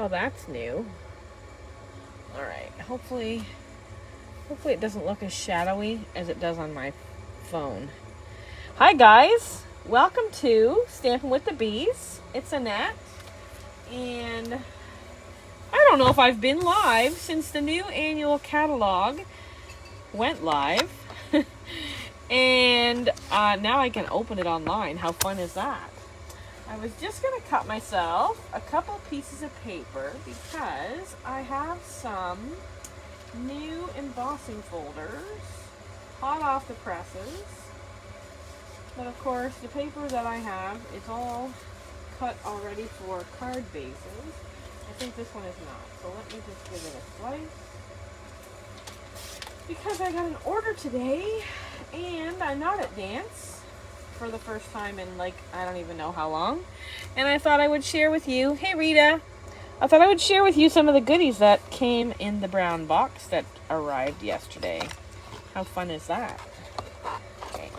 Oh, that's new. All right. Hopefully it doesn't look as shadowy as it does on my phone. Hi guys, welcome to Stampin' with the Bees. It's Annette, and I don't know if I've been live since the new annual catalog went live. And now I can open it online. How fun is that? I was just going to cut myself a couple pieces of paper because I have some new embossing folders hot off the presses. But of course, the paper that I have is all cut already for card bases. I think this one is not. So let me just give it a slice. Because I got an order today, and I'm not at dance for the first time in like, I don't even know how long. And I thought I would share with you, hey Rita, I thought I would share with you some of the goodies that came in the brown box that arrived yesterday. How fun is that? Okay.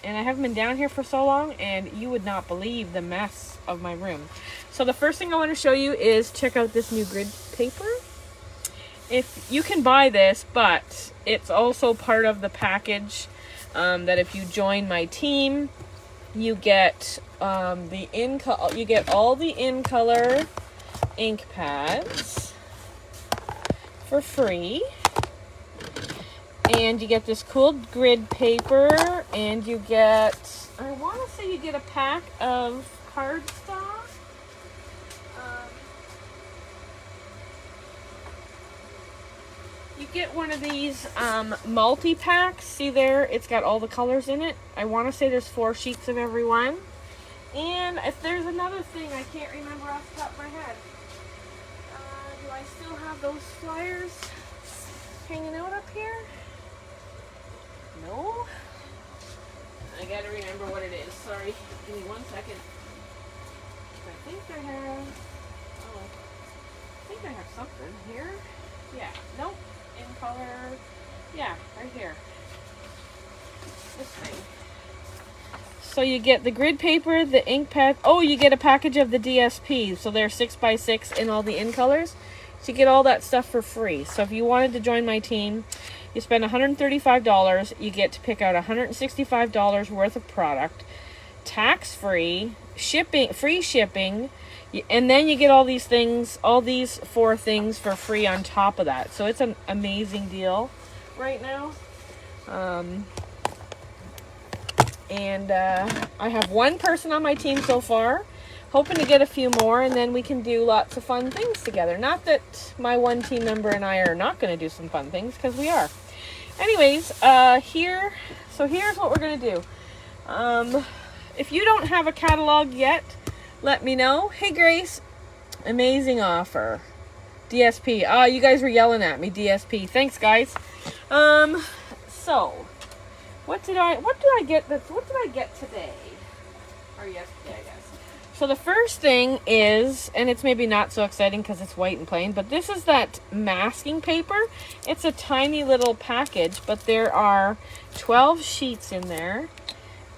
And I haven't been down here for so long, and you would not believe the mess of my room. So the first thing I want to show you is check out this new grid paper. If you can buy this, but it's also part of the package that if you join my team, you get all the in color ink pads for free, and you get this cool grid paper, and you get, I want to say you get a pack of cardstock. You get one of these multi-packs. See there? It's got all the colors in it. I want to say there's 4 sheets of every one. And if there's another thing, I can't remember off the top of my head. Do I still have those flyers hanging out up here? No? I gotta remember what it is. Sorry. Give me 1 second. I think I have something here. Yeah. Nope. In color, yeah, right here. This thing. So you get the grid paper, the ink pad. Oh, you get a package of the DSP. So they're 6x6 in all the in colors. So you get all that stuff for free. So if you wanted to join my team, you spend $135. You get to pick out $165 worth of product, tax-free, shipping, free shipping. And then you get all these things, all these 4 things for free on top of that. So it's an amazing deal right now. I have 1 person on my team so far. Hoping to get a few more, and then we can do lots of fun things together. Not that my 1 team member and I are not going to do some fun things, because we are. Anyways, here's what we're going to do. If you don't have a catalog yet, let me know. Hey Grace, amazing offer. DSP. You guys were yelling at me. DSP. Thanks guys. So what did I get today? Or yesterday, I guess. So the first thing is, and it's maybe not so exciting because it's white and plain, but this is that masking paper. It's a tiny little package, but there are 12 sheets in there.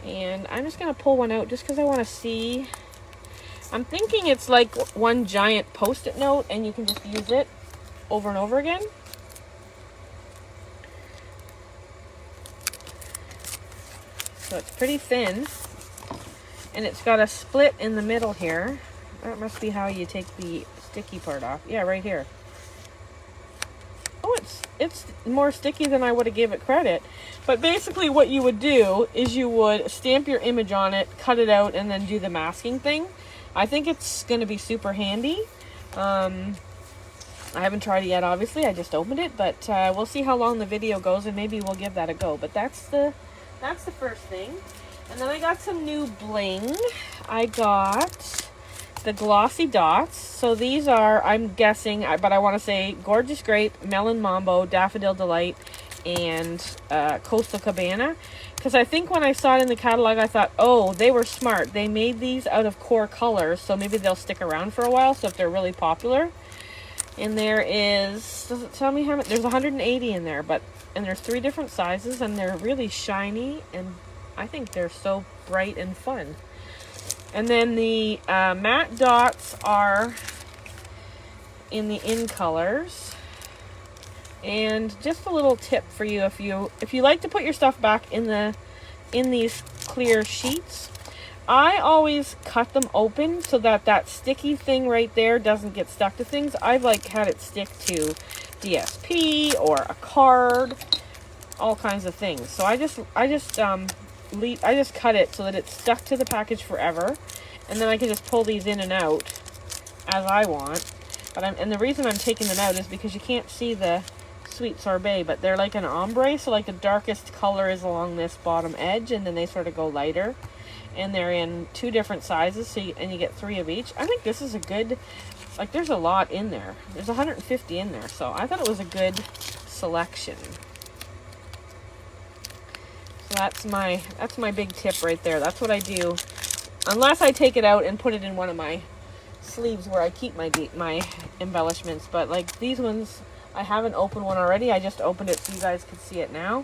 And I'm just going to pull one out just because I want to see. I'm thinking it's like one giant post-it note, and you can just use it over and over again. So it's pretty thin, and it's got a split in the middle here. That must be how you take the sticky part off. Yeah, right here. Oh, it's more sticky than I would have gave it credit. But basically what you would do is you would stamp your image on it, cut it out, and then do the masking thing. I think it's going to be super handy. I haven't tried it yet, obviously. I just opened it, but we'll see how long the video goes, and maybe we'll give that a go. But that's the first thing. And then I got some new bling. I got the glossy dots. So these are, I'm guessing, but I want to say Gorgeous Grape, Melon Mambo, Daffodil Delight, and Coastal Cabana. Because I think when I saw it in the catalog, I thought, oh, they were smart. They made these out of core colors, so maybe they'll stick around for a while, so if they're really popular. And there is, does it tell me how many? There's 180 in there, and there's 3 different sizes, and they're really shiny, and I think they're so bright and fun. And then the matte dots are in the in colors. And just a little tip for you, if you like to put your stuff back in these clear sheets, I always cut them open so that that sticky thing right there doesn't get stuck to things. I've like had it stick to DSP or a card, all kinds of things. So I just cut it so that it's stuck to the package forever, and then I can just pull these in and out as I want. And the reason I'm taking them out is because you can't see the Sweet Sorbet, but they're like an ombre, so like the darkest color is along this bottom edge, and then they sort of go lighter, and they're in 2 different sizes, so you get 3 of each. I think this is a good, like, there's a lot in there. There's 150 in there, so I thought it was a good selection. So that's my big tip right there. That's what I do, unless I take it out and put it in one of my sleeves where I keep my embellishments. But like these ones, I haven't opened one already. I just opened it so you guys can see it now.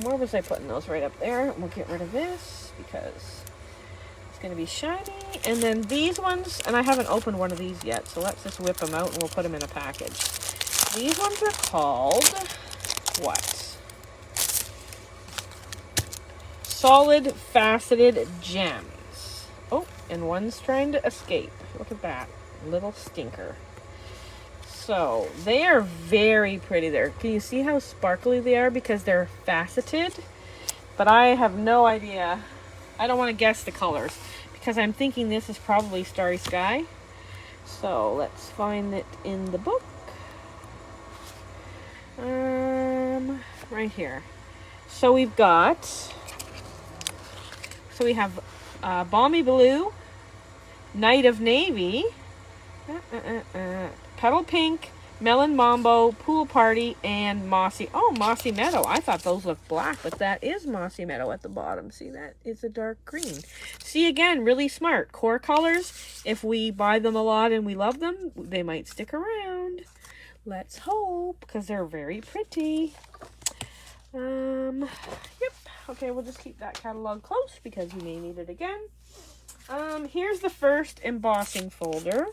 Where was I putting those? Right up there. We'll get rid of this because it's going to be shiny. And then these ones, and I haven't opened one of these yet, so let's just whip them out and we'll put them in a package. These ones are called what? Solid Faceted Gems. Oh, and one's trying to escape. Look at that little stinker. So they are very pretty there. Can you see how sparkly they are because they're faceted? But I have no idea. I don't want to guess the colors because I'm thinking this is probably Starry Sky. So let's find it in the book. Right here. So we have Balmy Blue, Night of Navy, Petal Pink, Melon Mambo, Pool Party, and Mossy Meadow. I thought those looked black, but that is Mossy Meadow at the bottom. See, that is a dark green. See, again, really smart. Core colors, if we buy them a lot and we love them, they might stick around. Let's hope, because they're very pretty. Yep. Okay, we'll just keep that catalog close because we may need it again. Here's the first embossing folder.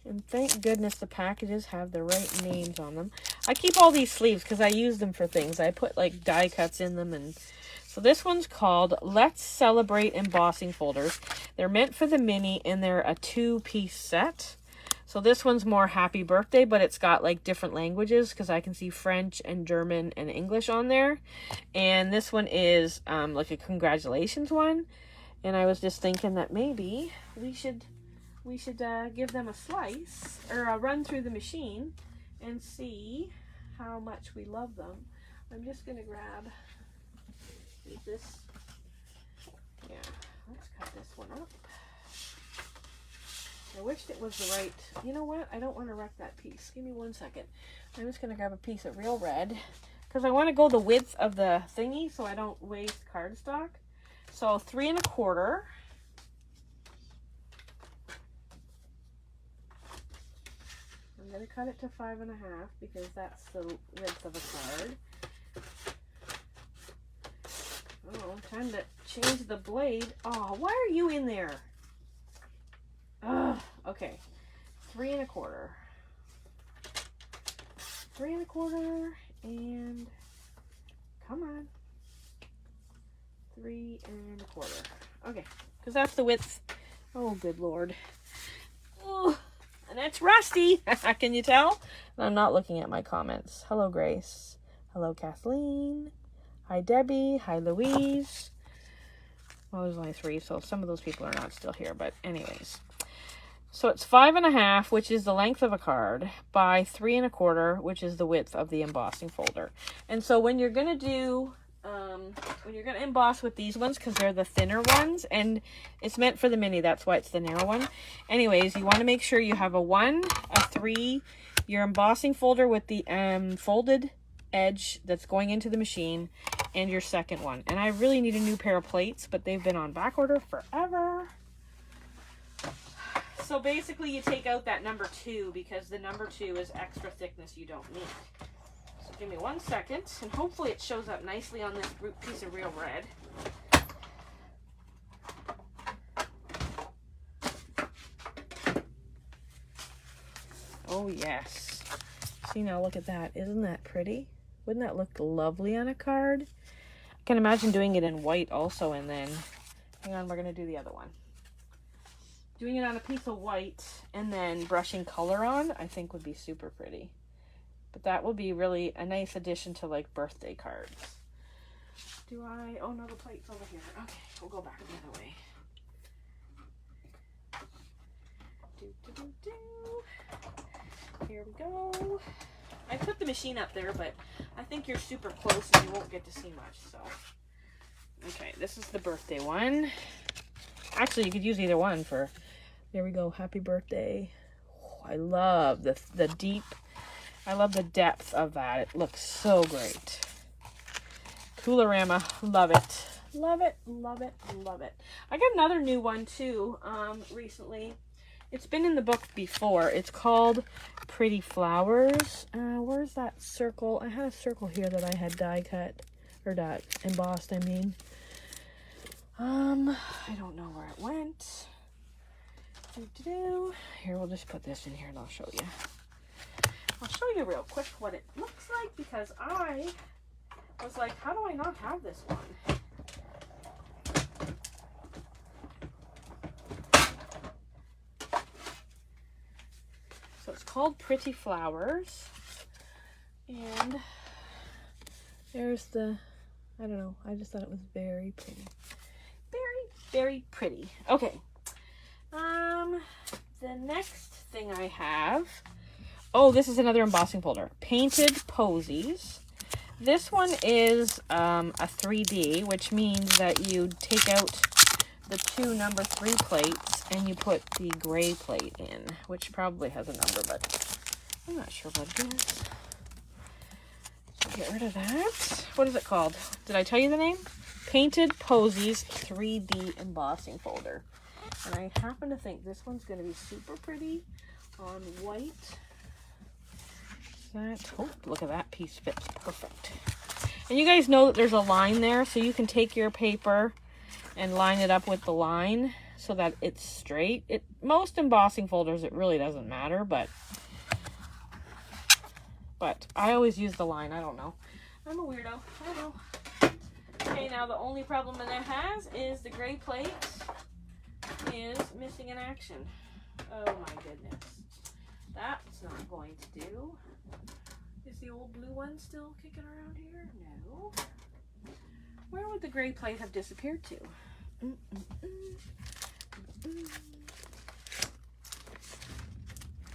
And thank goodness the packages have the right names on them. I keep all these sleeves because I use them for things. I put like die cuts in them. And so this one's called Let's Celebrate Embossing Folders. They're meant for the mini and they're a 2-piece set. So this one's more happy birthday, but it's got like different languages because I can see French and German and English on there. And this one is like a congratulations one. And I was just thinking that maybe we should give them a slice or a run through the machine and see how much we love them. I'm just going to grab this. Yeah, let's cut this one up. I wished it was the right, you know what? I don't want to wreck that piece. Give me 1 second. I'm just going to grab a piece of real red because I want to go the width of the thingy so I don't waste cardstock. So 3 1/4. I'm going to cut it to 5 1/2 because that's the width of a card. Oh, time to change the blade. Oh, why are you in there? Ugh. Okay, 3 1/4. 3 1/4 and come on. 3 1/4. Okay, because that's the width. Oh, good Lord. Oh. And it's rusty. Can you tell? And I'm not looking at my comments. Hello, Grace. Hello, Kathleen. Hi, Debbie. Hi, Louise. Well, there's only 3, so some of those people are not still here. But anyways. So it's 5 1/2, which is the length of a card, by 3 1/4, which is the width of the embossing folder. And so when you're going to do... when you're going to emboss with these ones, because they're the thinner ones, and it's meant for the mini, that's why it's the narrow one. Anyways, you want to make sure you have a 1, a 3, your embossing folder with the folded edge that's going into the machine, and your second one. And I really need a new pair of plates, but they've been on back order forever. So basically you take out that number 2 because the number 2 is extra thickness you don't need. Give me 1 second, and hopefully it shows up nicely on this piece of real red. Oh, yes. See, now look at that. Isn't that pretty? Wouldn't that look lovely on a card? I can imagine doing it in white also, and then, hang on, we're going to do the other one. Doing it on a piece of white and then brushing color on, I think would be super pretty. But that will be really a nice addition to like birthday cards. Do I? Oh no, the plate's over here. Okay, we'll go back the other way. Here we go. I put the machine up there, but I think you're super close and you won't get to see much. So, okay, this is the birthday one. Actually, you could use either one for. There we go. Happy birthday. Oh, I love the deep. I love the depth of that. It looks so great. Coolorama. Love it. Love it. Love it. Love it. I got another new one too recently. It's been in the book before. It's called Pretty Flowers. Where's that circle? I had a circle here that I had die cut. Or embossed, I mean. I don't know where it went. Here, we'll just put this in here and I'll show you. I'll show you real quick what it looks like because I was like, how do I not have this one? So it's called Pretty Flowers. And there's the, I don't know, I just thought it was very pretty. Very, very pretty. Okay. The next thing I have, oh, this is another embossing folder. Painted Posies. This one is a 3D, which means that you take out the two number 3 plates and you put the gray plate in, which probably has a number, but I'm not sure what it is. So get rid of that. What is it called? Did I tell you the name? Painted Posies 3D embossing folder. And I happen to think this one's going to be super pretty on white. Oh, look at that piece, fits perfect. And you guys know that there's a line there, so you can take your paper and line it up with the line so that it's straight. Most embossing folders, it really doesn't matter, but I always use the line. I don't know. I'm a weirdo. I know. Okay, now the only problem that it has is the gray plate is missing in action. Oh my goodness. That's not going to do. Is the old blue one still kicking around here? No. Where would the gray plate have disappeared to?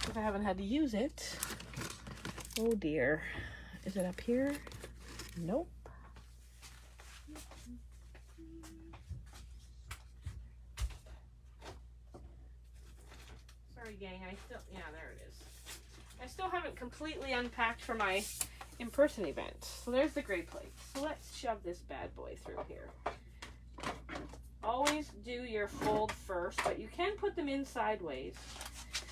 If I haven't had to use it. Oh dear. Is it up here? Nope. Sorry gang, yeah, there it is. I still haven't completely unpacked for my in-person event. So there's the gray plate. So let's shove this bad boy through here. Always do your fold first, but you can put them in sideways.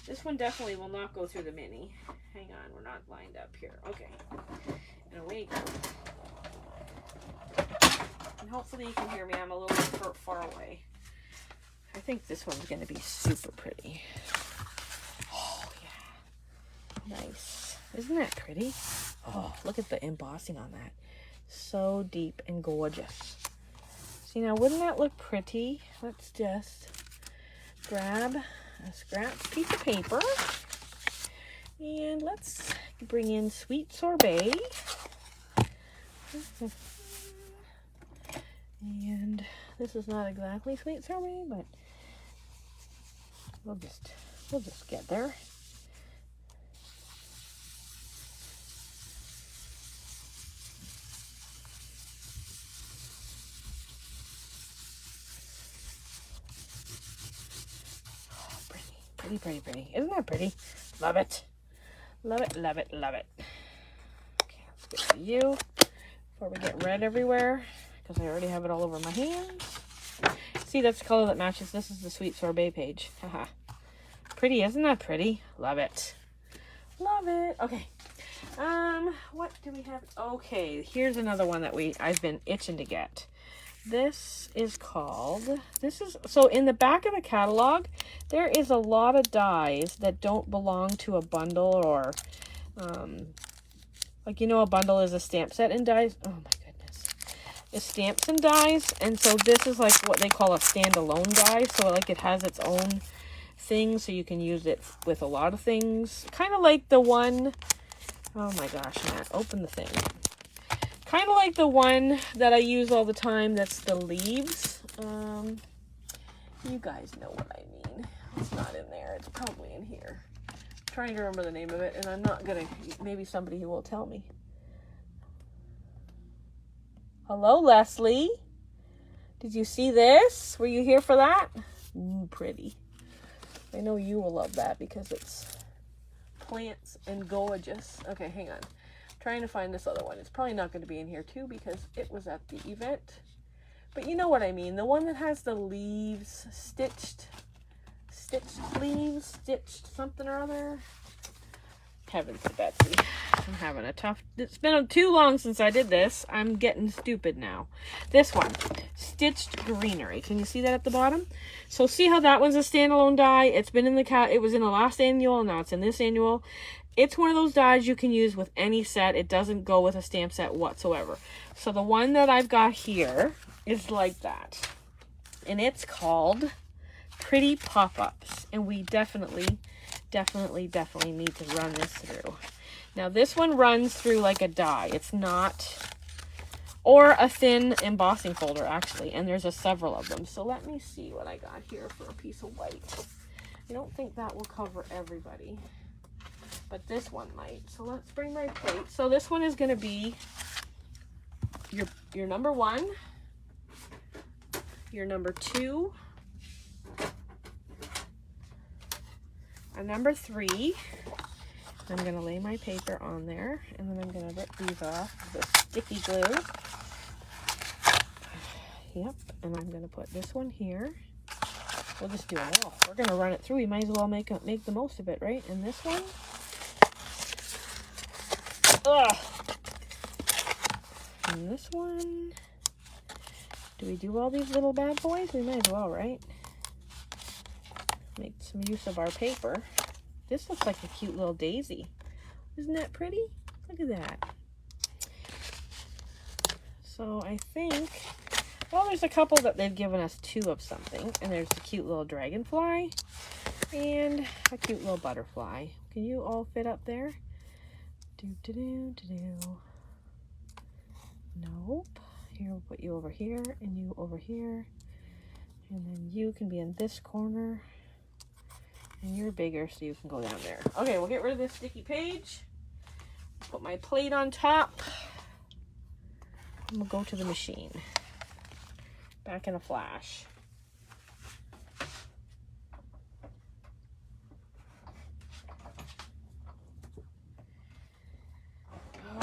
This one definitely will not go through the mini. Hang on, we're not lined up here. Okay. And away you go. And hopefully you can hear me. I'm a little bit far away. I think this one's going to be super pretty. Oh, yeah. Nice. Isn't that pretty? Oh, look at the embossing on that. So deep and gorgeous. See, now wouldn't that look pretty? Let's just grab a scrap piece of paper and let's bring in Sweet Sorbet. And this is not exactly Sweet Sorbet, but we'll just get there. Pretty, pretty. Isn't that pretty? Love it. Love it, love it, love it. Okay, let's get to you before we get red everywhere because I already have it all over my hands. See, that's the color that matches. This is the Sweet Sorbet page. Haha. Pretty, isn't that pretty? Love it. Love it. Okay. What do we have? Okay, here's another one that I've been itching to get. This is called, so in the back of the catalog, there is a lot of dies that don't belong to a bundle or, like, you know, a bundle is a stamp set and dies. Oh my goodness. It's stamps and dies. And so this is like what they call a standalone die. So like it has its own thing. So you can use it with a lot of things. Kind of like the one, oh my gosh, Matt, open the thing. Kind of like the one that I use all the time. That's the leaves. You guys know what I mean. It's not in there. It's probably in here. Trying to remember the name of it, and I'm not gonna, maybe somebody who will tell me. Hello, Leslie. Did you see this? Were you here for that? Ooh, pretty. I know you will love that because it's plants and gorgeous. Okay, hang on. I'm trying to find this other one. It's probably not going to be in here too because it was at the event. But you know what I mean. The one that has the leaves stitched leaves, stitched something or other. Heavens to Betsy. I'm having a tough, it's been too long since I did this. I'm getting stupid now. This one, stitched greenery. Can you see that at the bottom? So see how that one's a standalone die? It's been in the it was in the last annual, now it's in this annual. It's one of those dies you can use with any set. It doesn't go with a stamp set whatsoever. So the one that I've got here is like that. And it's called Pretty Pop-Ups, and we definitely need to run this through. Now this one runs through like a die. It's not, or a thin embossing folder actually, and there's several of them. So let me see what I got here for a piece of white. I don't think that will cover everybody, but this one might. So let's bring my plate. So this one is going to be your number 1, your number 2, a number 3. I'm going to lay my paper on there, and then I'm going to rip these off with sticky glue. Yep, and I'm going to put this one here. We'll just do them all. We're going to run it through. We might as well make the most of it, right? And this one. Ugh. And this one. Do we do all these little bad boys? We might as well, right? Make some use of our paper. This looks like a cute little daisy. Isn't that pretty? Look at that. So I think, well, there's a couple that they've given us 2 of something. And there's a cute little dragonfly and a cute little butterfly. Can you all fit up there? Nope. Here, we'll put you over here and you over here. And then you can be in this corner. And you're bigger, so you can go down there. Okay, we'll get rid of this sticky page. Put my plate on top. And we'll go to the machine. Back in a flash.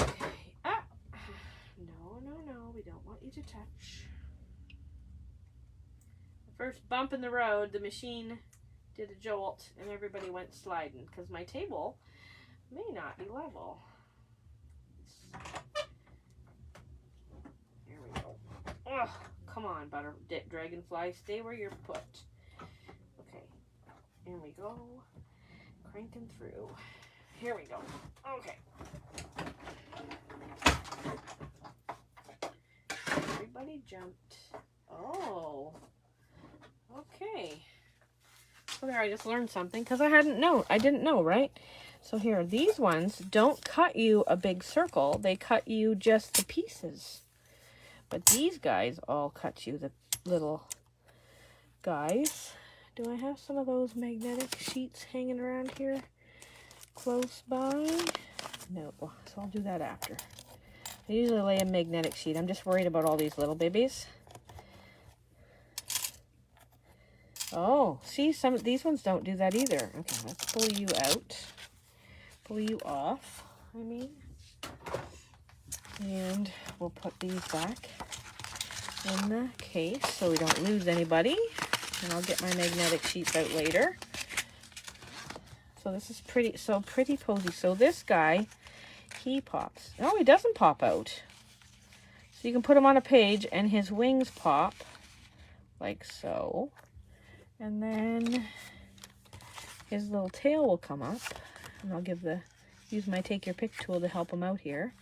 Okay. Ah! No, we don't want you to touch. The first bump in the road, the machine did a jolt and everybody went sliding because my table may not be level. Here we go. Ugh, come on, dragonfly, stay where you're put. Okay, here we go. Cranking through. Here we go. Okay. Everybody jumped. Oh. Okay. So there, I just learned something because I didn't know, right? So here, these ones don't cut you a big circle. They cut you just the pieces. But these guys all cut you the little guys. Do I have some of those magnetic sheets hanging around here close by? No, so I'll do that after. I usually lay a magnetic sheet. I'm just worried about all these little babies. Oh, see, some of these ones don't do that either. Okay, let's pull you out. Pull you off, I mean. And we'll put these back in the case so we don't lose anybody. And I'll get my magnetic sheets out later. So this is pretty posy. So this guy, he pops. Oh, he doesn't pop out. So you can put him on a page and his wings pop like so. And then his little tail will come up. And I'll use my take your pick tool to help him out here.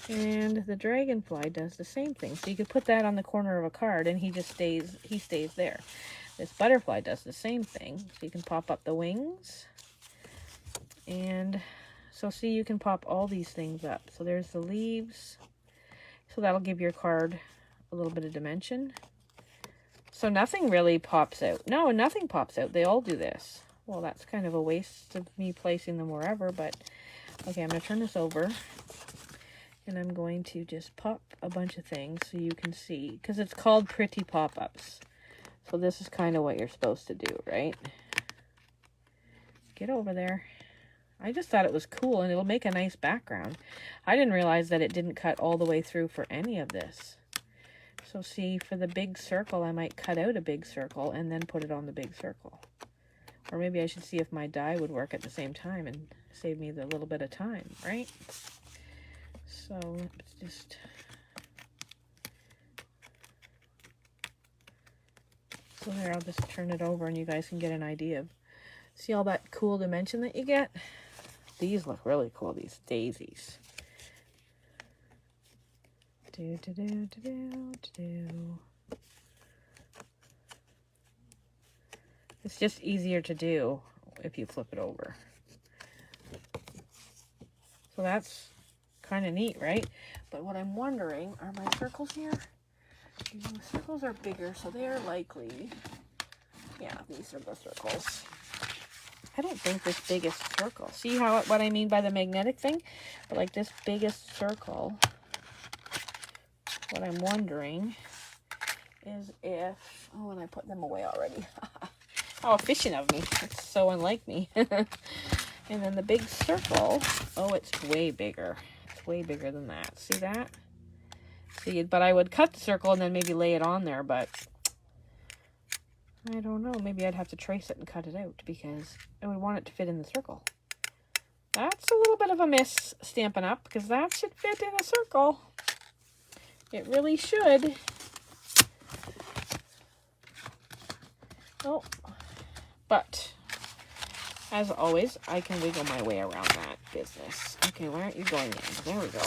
And the dragonfly does the same thing. So you could put that on the corner of a card and he stays there. This butterfly does the same thing. So you can pop up the wings. And so see, you can pop all these things up. So there's the leaves. So that'll give your card a little bit of dimension. So nothing really pops out. No, nothing pops out. They all do this. Well, that's kind of a waste of me placing them wherever, but okay, I'm going to turn this over. And I'm going to just pop a bunch of things so you can see. Because it's called pretty pop-ups. So this is kind of what you're supposed to do, right? Get over there. I just thought it was cool and it'll make a nice background. I didn't realize that it didn't cut all the way through for any of this. So see, for the big circle, I might cut out a big circle and then put it on the big circle. Or maybe I should see if my die would work at the same time and save me the little bit of time, right? So let's just... So there, I'll just turn it over and you guys can get an idea of... See all that cool dimension that you get? These look really cool, these daisies. It's just easier to do if you flip it over. So that's kind of neat, right? But what I'm wondering, are my circles here? The circles are bigger, so they're likely... Yeah, these are the circles. I don't think this biggest circle. See what I mean by the magnetic thing? But like this biggest circle, what I'm wondering is if... Oh, and I put them away already. How efficient of me. It's so unlike me. And then the big circle, oh, it's way bigger. It's way bigger than that. See that? See, but I would cut the circle and then maybe lay it on there, but I don't know. Maybe I'd have to trace it and cut it out because I would want it to fit in the circle. That's a little bit of a miss, Stampin' Up, because that should fit in a circle. It really should. Oh, but as always, I can wiggle my way around that business. Okay, why aren't you going in? There we go.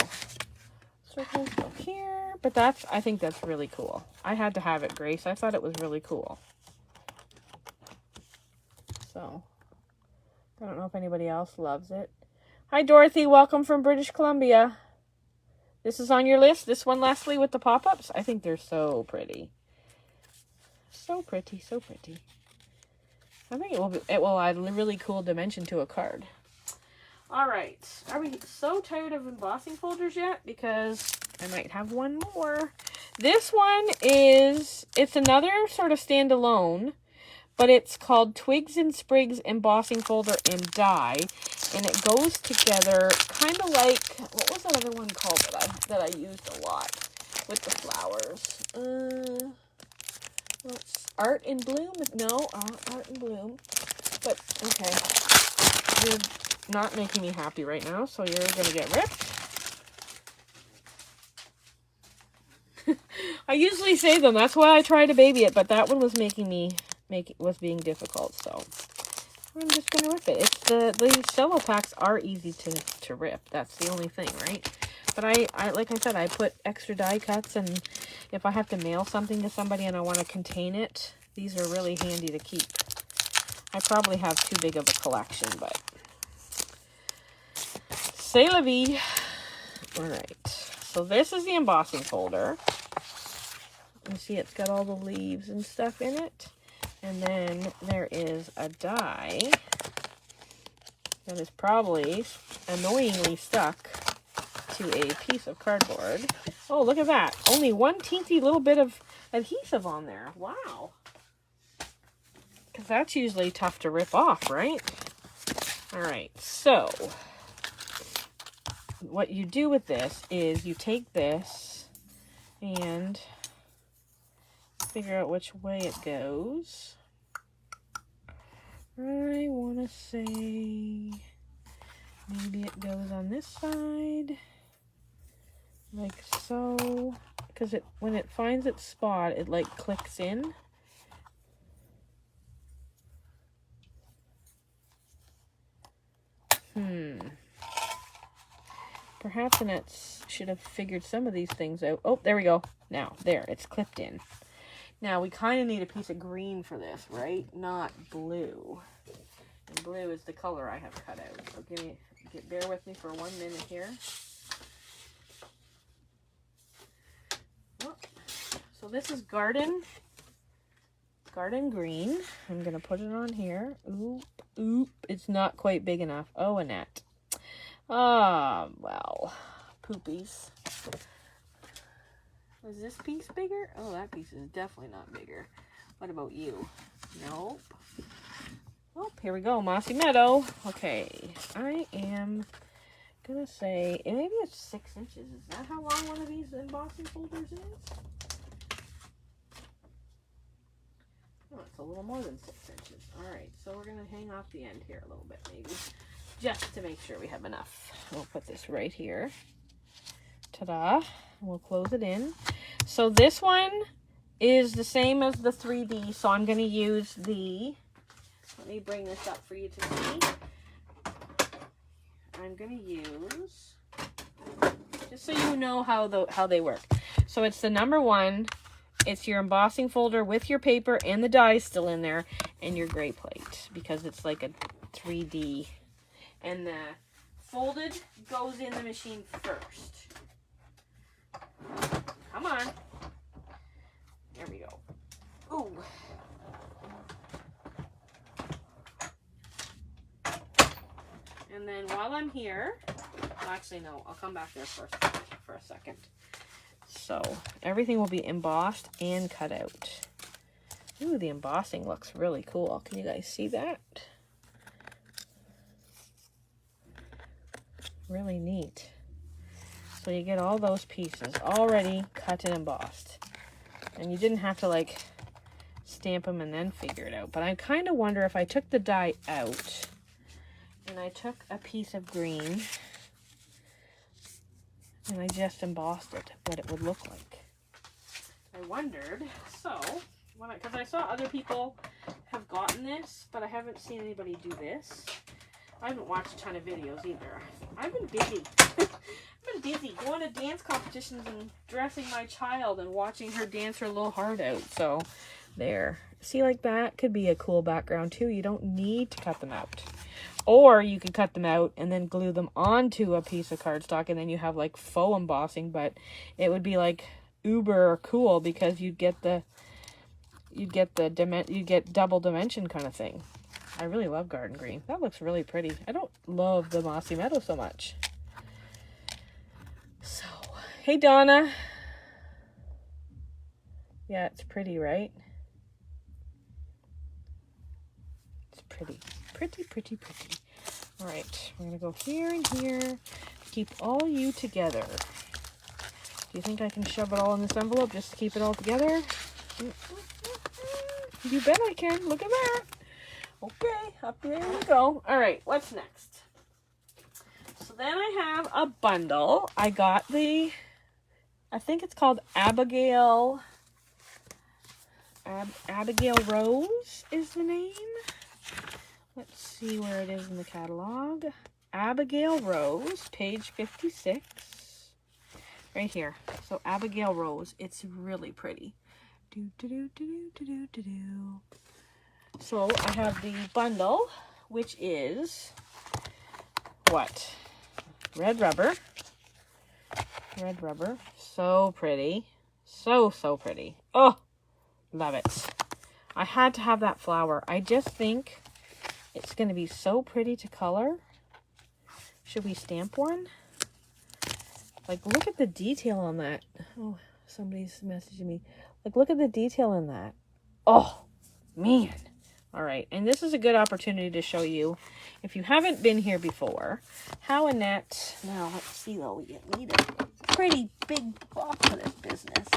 Circles go here, but I think that's really cool. I had to have it, Grace. I thought it was really cool. So, I don't know if anybody else loves it. Hi, Dorothy. Welcome from British Columbia. This is on your list? This one, Leslie, with the pop-ups? I think they're so pretty. So pretty, so pretty. I think it will add a really cool dimension to a card. All right. Are we so tired of embossing folders yet? Because I might have one more. This one it's another sort of standalone, but it's called Twigs and Sprigs Embossing Folder and Die. And it goes together kind of like, what was that other one called that I used a lot with the flowers? What's Art in Bloom? No, Art in Bloom. But, okay. You're not making me happy right now, so you're going to get ripped. I usually save them. That's why I try to baby it, but that one was was being difficult, so I'm just going to rip it. The cello packs are easy to rip. That's the only thing, right? But I like I said, I put extra die cuts, and if I have to mail something to somebody and I want to contain it, these are really handy to keep. I probably have too big of a collection, but c'est la vie. All right, so this is the embossing folder. You see it's got all the leaves and stuff in it. And then there is a die that is probably annoyingly stuck to a piece of cardboard. Oh, look at that. Only one teensy little bit of adhesive on there. Wow. Because that's usually tough to rip off, right? All right, so what you do with this is you take this and figure out which way it goes. I want to say maybe it goes on this side, like so, because when it finds its spot, it like clicks in. Perhaps Annette should have figured some of these things out. Oh, there we go. Now, there, it's clipped in. Now, we kind of need a piece of green for this, right? Not blue. And blue is the color I have cut out. So bear with me for 1 minute here. Oh, so this is garden green. I'm going to put it on here. Oop, it's not quite big enough. Oh, Annette. Well, poopies. Was this piece bigger? Oh, that piece is definitely not bigger. What about you? Nope. Oh, here we go, Mossy Meadow. Okay, I am gonna say, maybe it's 6 inches. Is that how long one of these embossing folders is? Oh, it's a little more than 6 inches. All right, so we're gonna hang off the end here a little bit, maybe. Just to make sure we have enough. We'll put this right here. Ta-da. We'll close it in. So this one is the same as the 3D. So I'm going to use the, let me bring this up for you to see. I'm going to use, just so you know how they work. So it's the number 1. It's your embossing folder with your paper and the die still in there, and your gray plate, because it's like a 3D. And the folded goes in the machine first. Come on. There we go. Ooh. And then while I'm here, actually no, I'll come back there for a second. So everything will be embossed and cut out. Ooh, the embossing looks really cool. Can you guys see that? Really neat. So you get all those pieces already cut and embossed. And you didn't have to like stamp them and then figure it out. But I kind of wonder if I took the die out and I took a piece of green and I just embossed it, what it would look like. I wondered, so, because I saw other people have gotten this, but I haven't seen anybody do this. I haven't watched a ton of videos either. I've been busy. I've been busy going to dance competitions and dressing my child and watching her dance her little heart out. So, there. See, like that could be a cool background too. You don't need to cut them out. Or you could cut them out and then glue them onto a piece of cardstock, and then you have like faux embossing, but it would be like uber cool because you'd get double dimension kind of thing. I really love garden green. That looks really pretty. I don't love the Mossy Meadow so much. So, hey Donna. Yeah, it's pretty, right? It's pretty. Pretty. All right, we're gonna go here and here. Keep all you together. Do you think I can shove it all in this envelope just to keep it all together? You bet I can. Look at that. Okay, up there we go. All right, what's next? So then I have a bundle. I got I think it's called Abigail Rose is the name. Let's see where it is in the catalog. Abigail Rose, page 56. Right here. So Abigail Rose. It's really pretty. So I have the bundle, which is what? Red rubber. Red rubber. So pretty. So pretty. Oh, love it. I had to have that flower. I just think it's going to be so pretty to color. Should we stamp one? Like, look at the detail on that. Oh, somebody's messaging me. Like, look at the detail in that. Oh, man. All right, and this is a good opportunity to show you, if you haven't been here before, how Annette, now let's see though, we need a pretty big box for this business.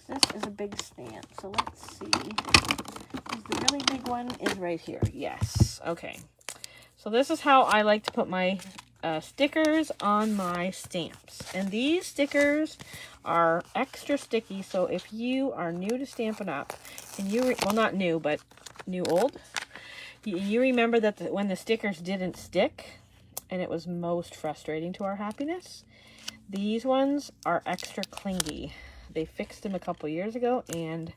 This is a big stamp, so let's see. Is the really big one is right here. Yes, okay. So this is how I like to put my stickers on my stamps. And these stickers are extra sticky, so if you are new to Stampin' Up, and well, not new, but old, you remember that when the stickers didn't stick, and it was most frustrating to our happiness, these ones are extra clingy. They fixed them a couple years ago, and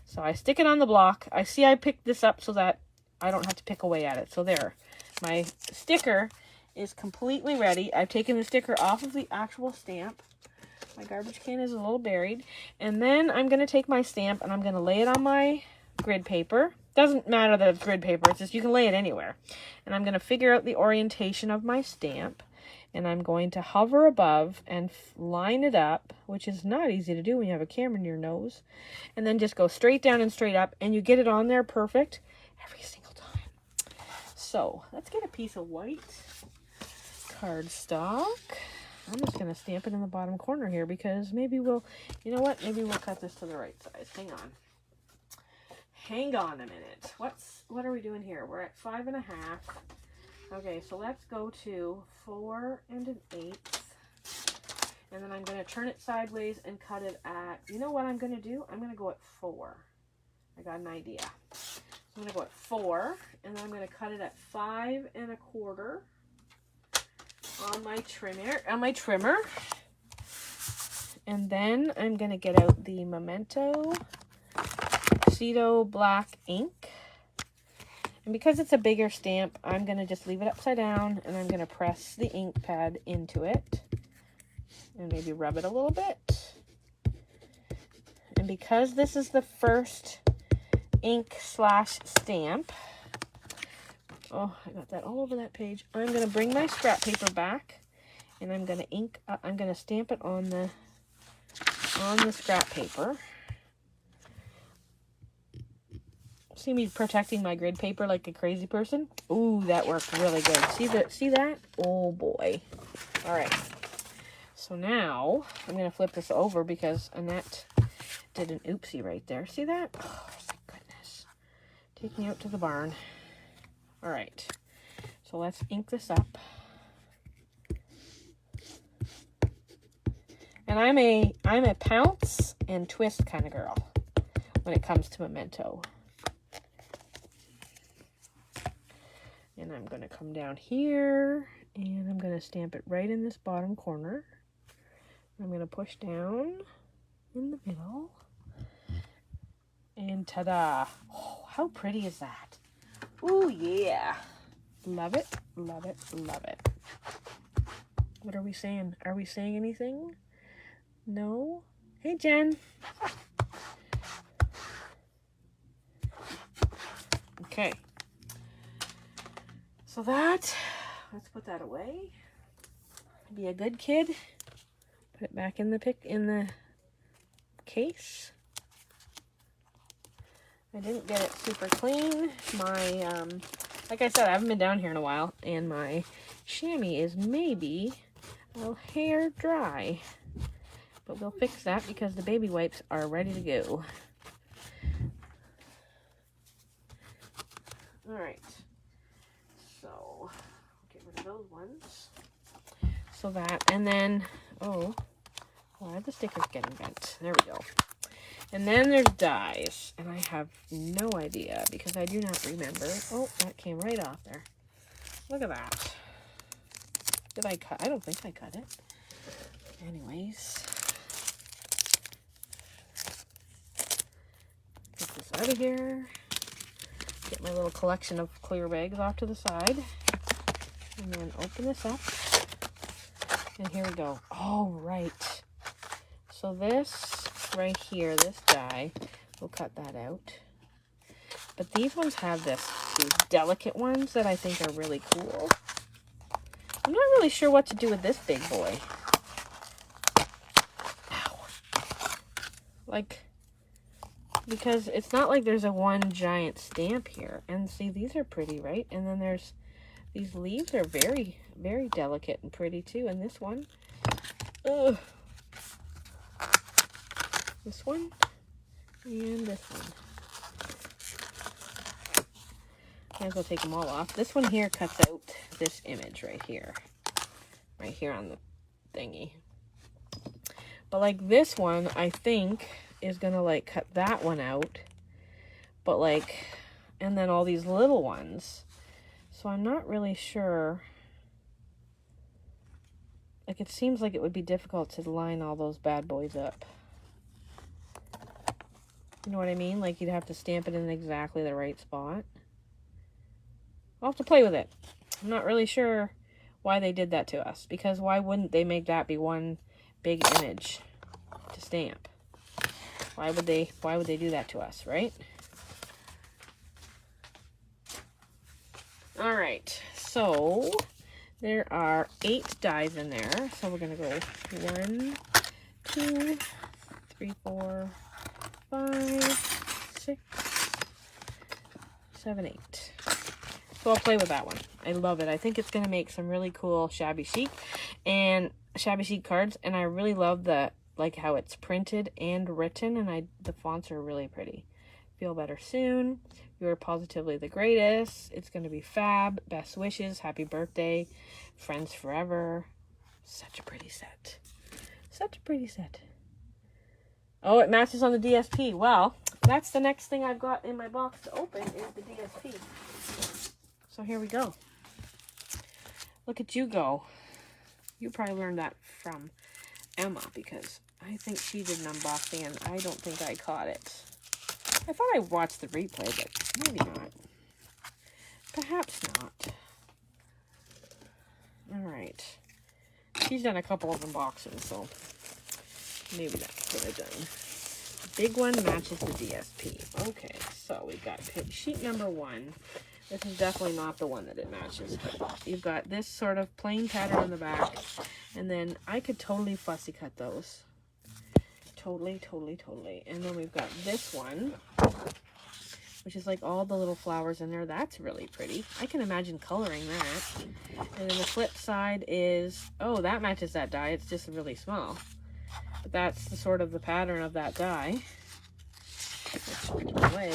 so I stick it on the block. I picked this up so that I don't have to pick away at it. So there, my sticker is completely ready. I've taken the sticker off of the actual stamp. My garbage can is a little buried. And then I'm going to take my stamp and I'm going to lay it on my grid paper. Doesn't matter that it's grid paper, it's just you can lay it anywhere. And I'm going to figure out the orientation of my stamp. And I'm going to hover above and line it up, which is not easy to do when you have a camera in your nose. And then just go straight down and straight up, and you get it on there perfect every single time. So let's get a piece of white cardstock. I'm just going to stamp it in the bottom corner here because maybe we'll, you know what? Maybe we'll cut this to the right size. Hang on. Hang on a minute. What are we doing here? We're at 5.5. Okay, so let's go to 4 1/8. And then I'm going to turn it sideways and cut it at, you know what I'm going to do? I'm going to go at 4. I got an idea. So I'm going to go at 4, and then I'm going to cut it at 5 1/4 on my trimmer. And then I'm going to get out the Memento Tuxedo black ink. And because it's a bigger stamp, I'm going to just leave it upside down, and I'm going to press the ink pad into it and maybe rub it a little bit. And because this is the first ink / stamp, oh, I got that all over that page. I'm going to bring my scrap paper back, and I'm going to I'm going to stamp it on the scrap paper. See me protecting my grid paper like a crazy person? Ooh, that worked really good. See that? Oh boy. All right. So now I'm going to flip this over because Annette did an oopsie right there. See that? Oh, thank goodness. Take me out to the barn. All right. So let's ink this up. And I'm a pounce and twist kind of girl when it comes to Memento. And I'm going to come down here, and I'm going to stamp it right in this bottom corner. I'm going to push down in the middle. And ta-da! Oh, how pretty is that? Ooh, yeah! Love it, love it, love it. What are we saying? Are we saying anything? No? Hey, Jen! Okay. So let's put that away. Be a good kid. Put it back in the case. I didn't get it super clean. My, like I said, I haven't been down here in a while, and my chamois is maybe a hair dry. But we'll fix that because the baby wipes are ready to go. All right. So, get rid of those ones. So that, and then, oh, why are the stickers getting bent? There we go. And then there's dies, and I have no idea because I do not remember. Oh, that came right off there. Look at that. Did I cut? I don't think I cut it. Anyways. Get this out of here. Get my little collection of clear bags off to the side. And then open this up. And here we go. Oh, right. So this right here, this die, we'll cut that out. But these ones have these delicate ones that I think are really cool. I'm not really sure what to do with this big boy. Ow. Like, because it's not like there's a one giant stamp here. And see, these are pretty, right? And then there's, these leaves are very, very delicate and pretty too. And this one, ugh. This one, and this one. Might as well take them all off. This one here cuts out this image right here. right here on the thingy. But like this one, I think is gonna like cut that one out. But like, and then all these little ones. So I'm not really sure. Like, it seems like it would be difficult to line all those bad boys up. You know what I mean? Like, you'd have to stamp it in exactly the right spot. I'll have to play with it. I'm not really sure why they did that to us. Because why wouldn't they make that be one big image to stamp? Why would they do that to us, right? All right, so there are 8 dies in there. So we're gonna go 1, 2, 3, 4, 5, 6, 7, 8. So I'll play with that one. I love it. I think it's gonna make some really cool shabby chic cards, and I really love the like how it's printed and written, and the fonts are really pretty. Feel better soon. You're positively the greatest. It's going to be fab. Best wishes. Happy birthday. Friends forever. Such a pretty set. Such a pretty set. Oh, it matches on the DSP. Well, that's the next thing I've got in my box to open is the DSP. So here we go. Look at you go. You probably learned that from Emma because I think she did an unboxing and I don't think I caught it. I thought I watched the replay, but maybe not. Perhaps not. Alright. She's done a couple of unboxings, so maybe that's what I've done. The big one matches the DSP. Okay, so we've got sheet number 1. This is definitely not the one that it matches. But you've got this sort of plain pattern on the back, and then I could totally fussy cut those. Totally. And then we've got this one, which is like all the little flowers in there. That's really pretty. I can imagine coloring that. And then the flip side is, oh, that matches that die. It's just really small. But that's the sort of the pattern of that die. Let's put it away.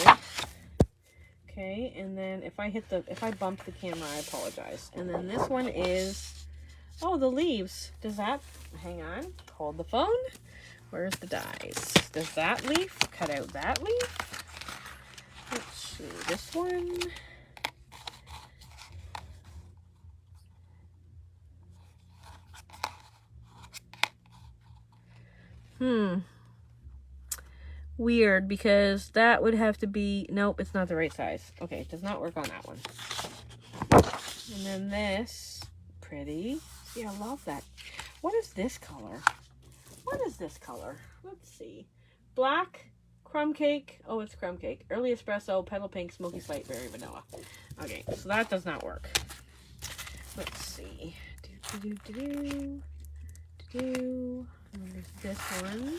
Okay, and then if I bump the camera, I apologize. And then this one is, oh, the leaves. Does that, hang on, hold the phone. Where's the dies? Does that leaf cut out that leaf? Let's see, this one. Weird, because that would have to be, nope, it's not the right size. Okay, it does not work on that one. And then this, pretty. See, I love that. What is this color? What is this color? Let's see. Black, crumb cake. Oh, it's crumb cake. Early espresso, petal pink, smoky slate, berry vanilla. Okay, so that does not work. Let's see. And then there's this one.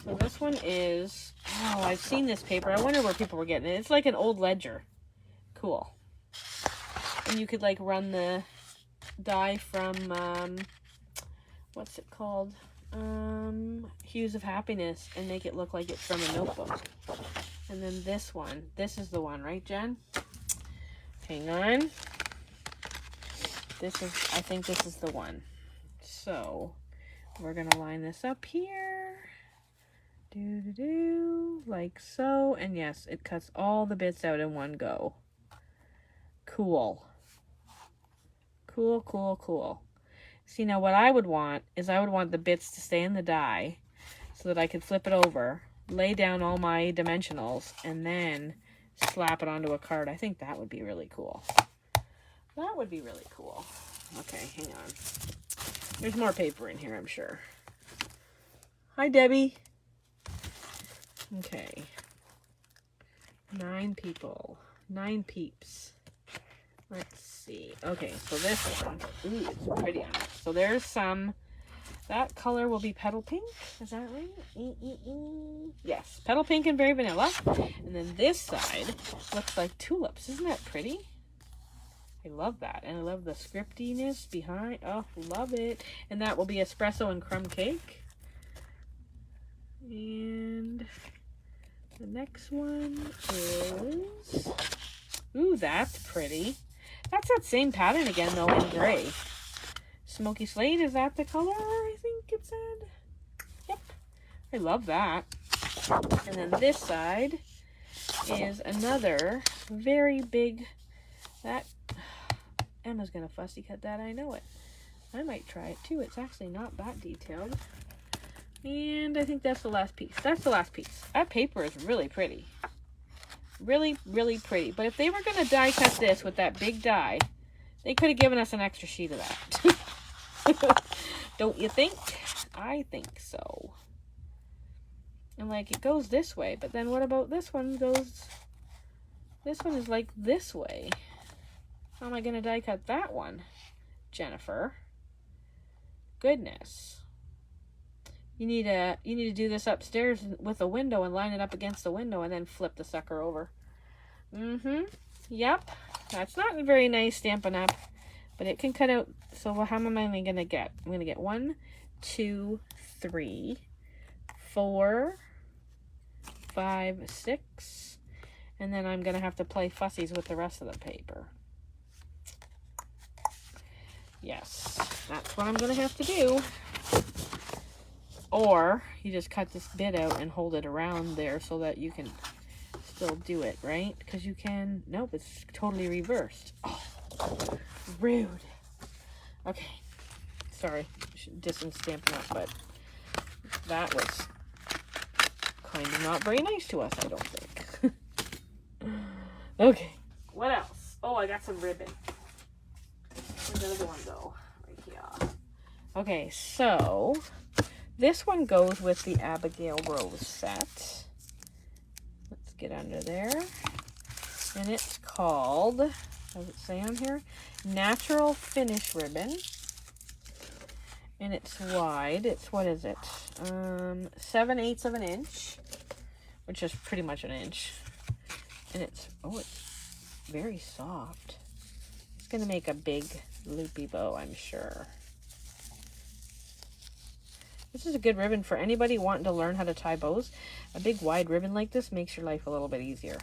So this one is, oh, I've seen this paper. I wonder where people were getting it. It's like an old ledger. Cool. And you could like run the die from, what's it called? Hues of Happiness and make it look like it's from a notebook. And then this one. This is the one, right, Jen? Hang on. This is, I think this is the one. So we're gonna line this up here. Like so. And yes, it cuts all the bits out in one go. Cool. Cool. See, now what I would want is I would want the bits to stay in the die so that I could flip it over, lay down all my dimensionals, and then slap it onto a card. I think that would be really cool. That would be really cool. Okay, hang on. There's more paper in here, I'm sure. Hi, Debbie. Okay. 9 people. 9 peeps. Let's see. Okay, so this one. Ooh, it's pretty on it. So there's some. That color will be petal pink. Is that right? Yes, petal pink and berry vanilla. And then this side looks like tulips. Isn't that pretty? I love that. And I love the scriptiness behind. Oh, love it. And that will be espresso and crumb cake. And the next one is, ooh, that's pretty. That's that same pattern again, though, in gray. Smoky Slate, is that the color I think it said? Yep. I love that. And then this side is another very big, that, Emma's gonna fussy cut that, I know it. I might try it too. It's actually not that detailed. And I think that's the last piece. That's the last piece. That paper is really pretty. Really, really pretty. But if they were going to die cut this with that big die, they could have given us an extra sheet of that. Don't you think? I think so. And like it goes this way, but then what about this one goes, this one is like this way. How am I going to die cut that one, Jennifer? Goodness. You need to do this upstairs with a window and line it up against the window and then flip the sucker over. Yep. That's not very nice Stampin' Up, but it can cut out. So how am I going to get? I'm going to get 1, 2, 3, 4, 5, 6, and then I'm going to have to play fussies with the rest of the paper. Yes, that's what I'm going to have to do. Or you just cut this bit out and hold it around there so that you can still do it, right? Because you can, nope, it's totally reversed. Oh, rude. Okay, sorry, distance Stampin' Up, but that was kind of not very nice to us, I don't think. Okay, what else? Oh, I got some ribbon. Where'd the other one go? Right here. Okay, so this one goes with the Abigail Rose set. Let's get under there. And it's called, does it say on here? Natural Finish Ribbon. And it's wide. It's, what is it? 7/8 of an inch, which is pretty much an inch. And it's, oh, it's very soft. It's going to make a big loopy bow, I'm sure. This is a good ribbon for anybody wanting to learn how to tie bows. A big wide ribbon like this makes your life a little bit easier.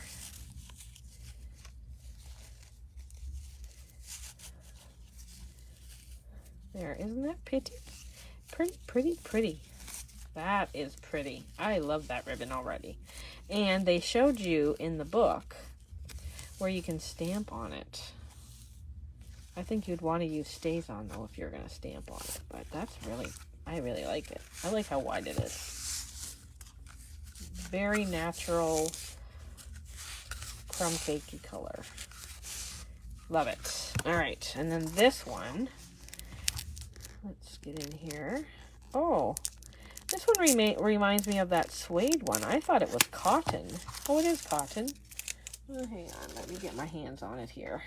There, isn't that pretty? Pretty, pretty, pretty. That is pretty. I love that ribbon already. And they showed you in the book where you can stamp on it. I think you'd want to use stays on though if you're going to stamp on it. But that's really, I really like it. I like how wide it is. Very natural, crumb cakey color. Love it. All right, and then this one. Let's get in here. Oh, this one reminds me of that suede one. I thought it was cotton. Oh, it is cotton. Oh, hang on, let me get my hands on it here.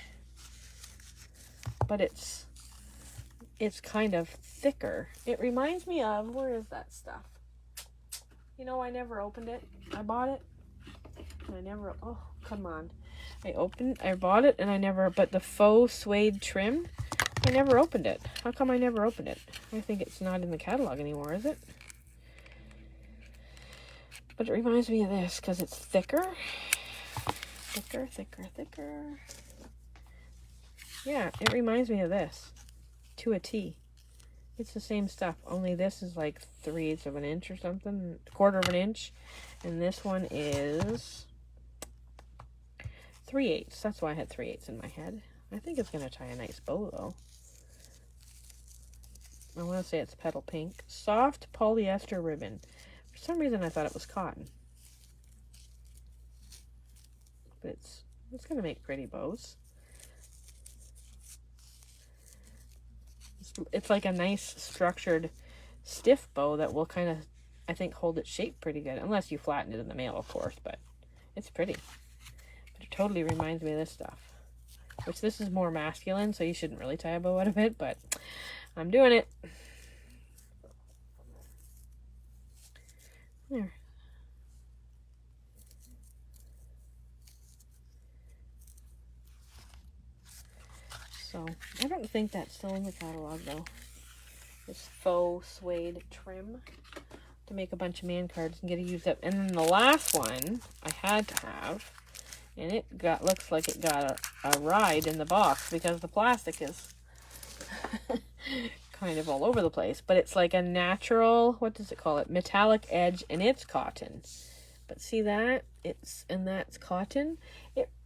But it's kind of thicker. It reminds me of, where is that stuff? You know, I never opened it. I bought it. And I never, oh, come on. I bought it and I never, but the faux suede trim, I never opened it. How come I never opened it? I think it's not in the catalog anymore, is it? But it reminds me of this because it's thicker. Thicker, thicker, thicker. Yeah, it reminds me of this to a T. It's the same stuff, only this is like 3/8 of an inch or something, 1/4 of an inch, and this one is 3/8. That's why I had 3/8 in my head. I think it's going to tie a nice bow though. I want to say it's petal pink. Soft polyester ribbon. For some reason I thought it was cotton. But it's going to make pretty bows. It's like a nice structured stiff bow that will kind of, I think, hold its shape pretty good. Unless you flatten it in the mail, of course, but it's pretty. But it totally reminds me of this stuff. Which this is more masculine, so you shouldn't really tie a bow out of it, but I'm doing it. There. So, I don't think that's still in the catalog, though. This faux suede trim to make a bunch of man cards and get it used up. And then the last one I had to have, and it looks like it got a ride in the box because the plastic is kind of all over the place, but it's like a natural, what does it call it? Metallic edge, and it's cotton. But see that? And that's cotton.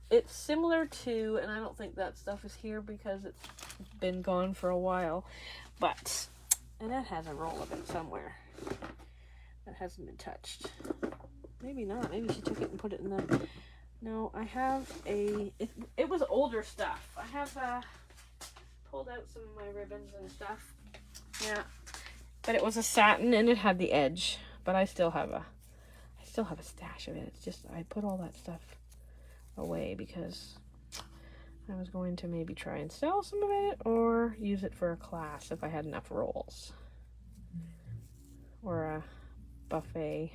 It's similar to, and I don't think that stuff is here because it's been gone for a while, but, and that has a roll of it somewhere that hasn't been touched. Maybe not. Maybe she took it and put it in the, no, I have it was older stuff. I have pulled out some of my ribbons and stuff. Yeah. But it was a satin and it had the edge, but I still have a stash of it. It's just, I put all that stuff away because I was going to maybe try and sell some of it or use it for a class if I had enough rolls or a buffet.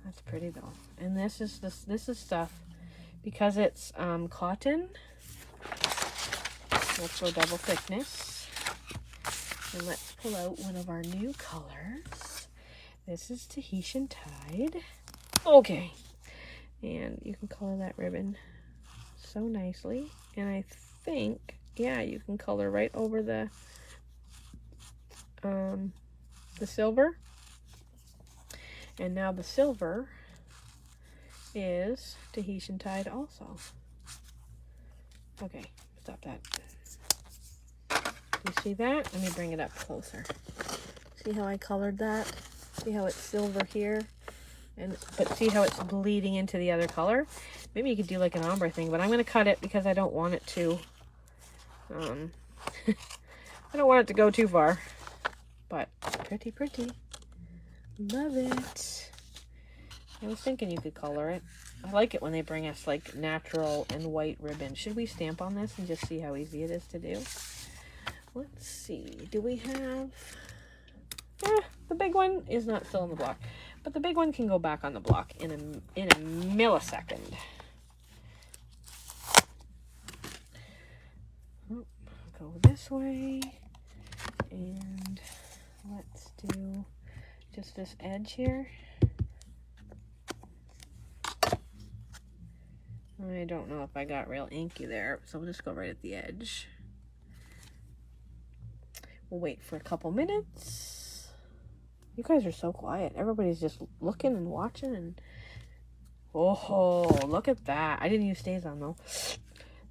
That's pretty though. And this is stuff because it's cotton. Let's go double thickness. And let's pull out one of our new colors. This is Tahitian Tide. Okay. And you can color that ribbon so nicely. And I think, yeah, you can color right over the silver. And now the silver is Tahitian Tide also. Okay, stop that. You see that? Let me bring it up closer. See how I colored that? See how it's silver here? But see how it's bleeding into the other color? Maybe you could do like an ombre thing, but I'm going to cut it because I don't want it to, I don't want it to go too far. But pretty, pretty. Love it. I was thinking you could color it. I like it when they bring us like natural and white ribbon. Should we stamp on this and just see how easy it is to do? Let's see. Do we have... the big one is not still in the block. But the big one can go back on the block in a millisecond. Oh, go this way. And let's do just this edge here. I don't know if I got real inky there, so we'll just go right at the edge. We'll wait for a couple minutes. You guys are so quiet. Everybody's just looking and watching and... Oh, look at that. I didn't use stays on though.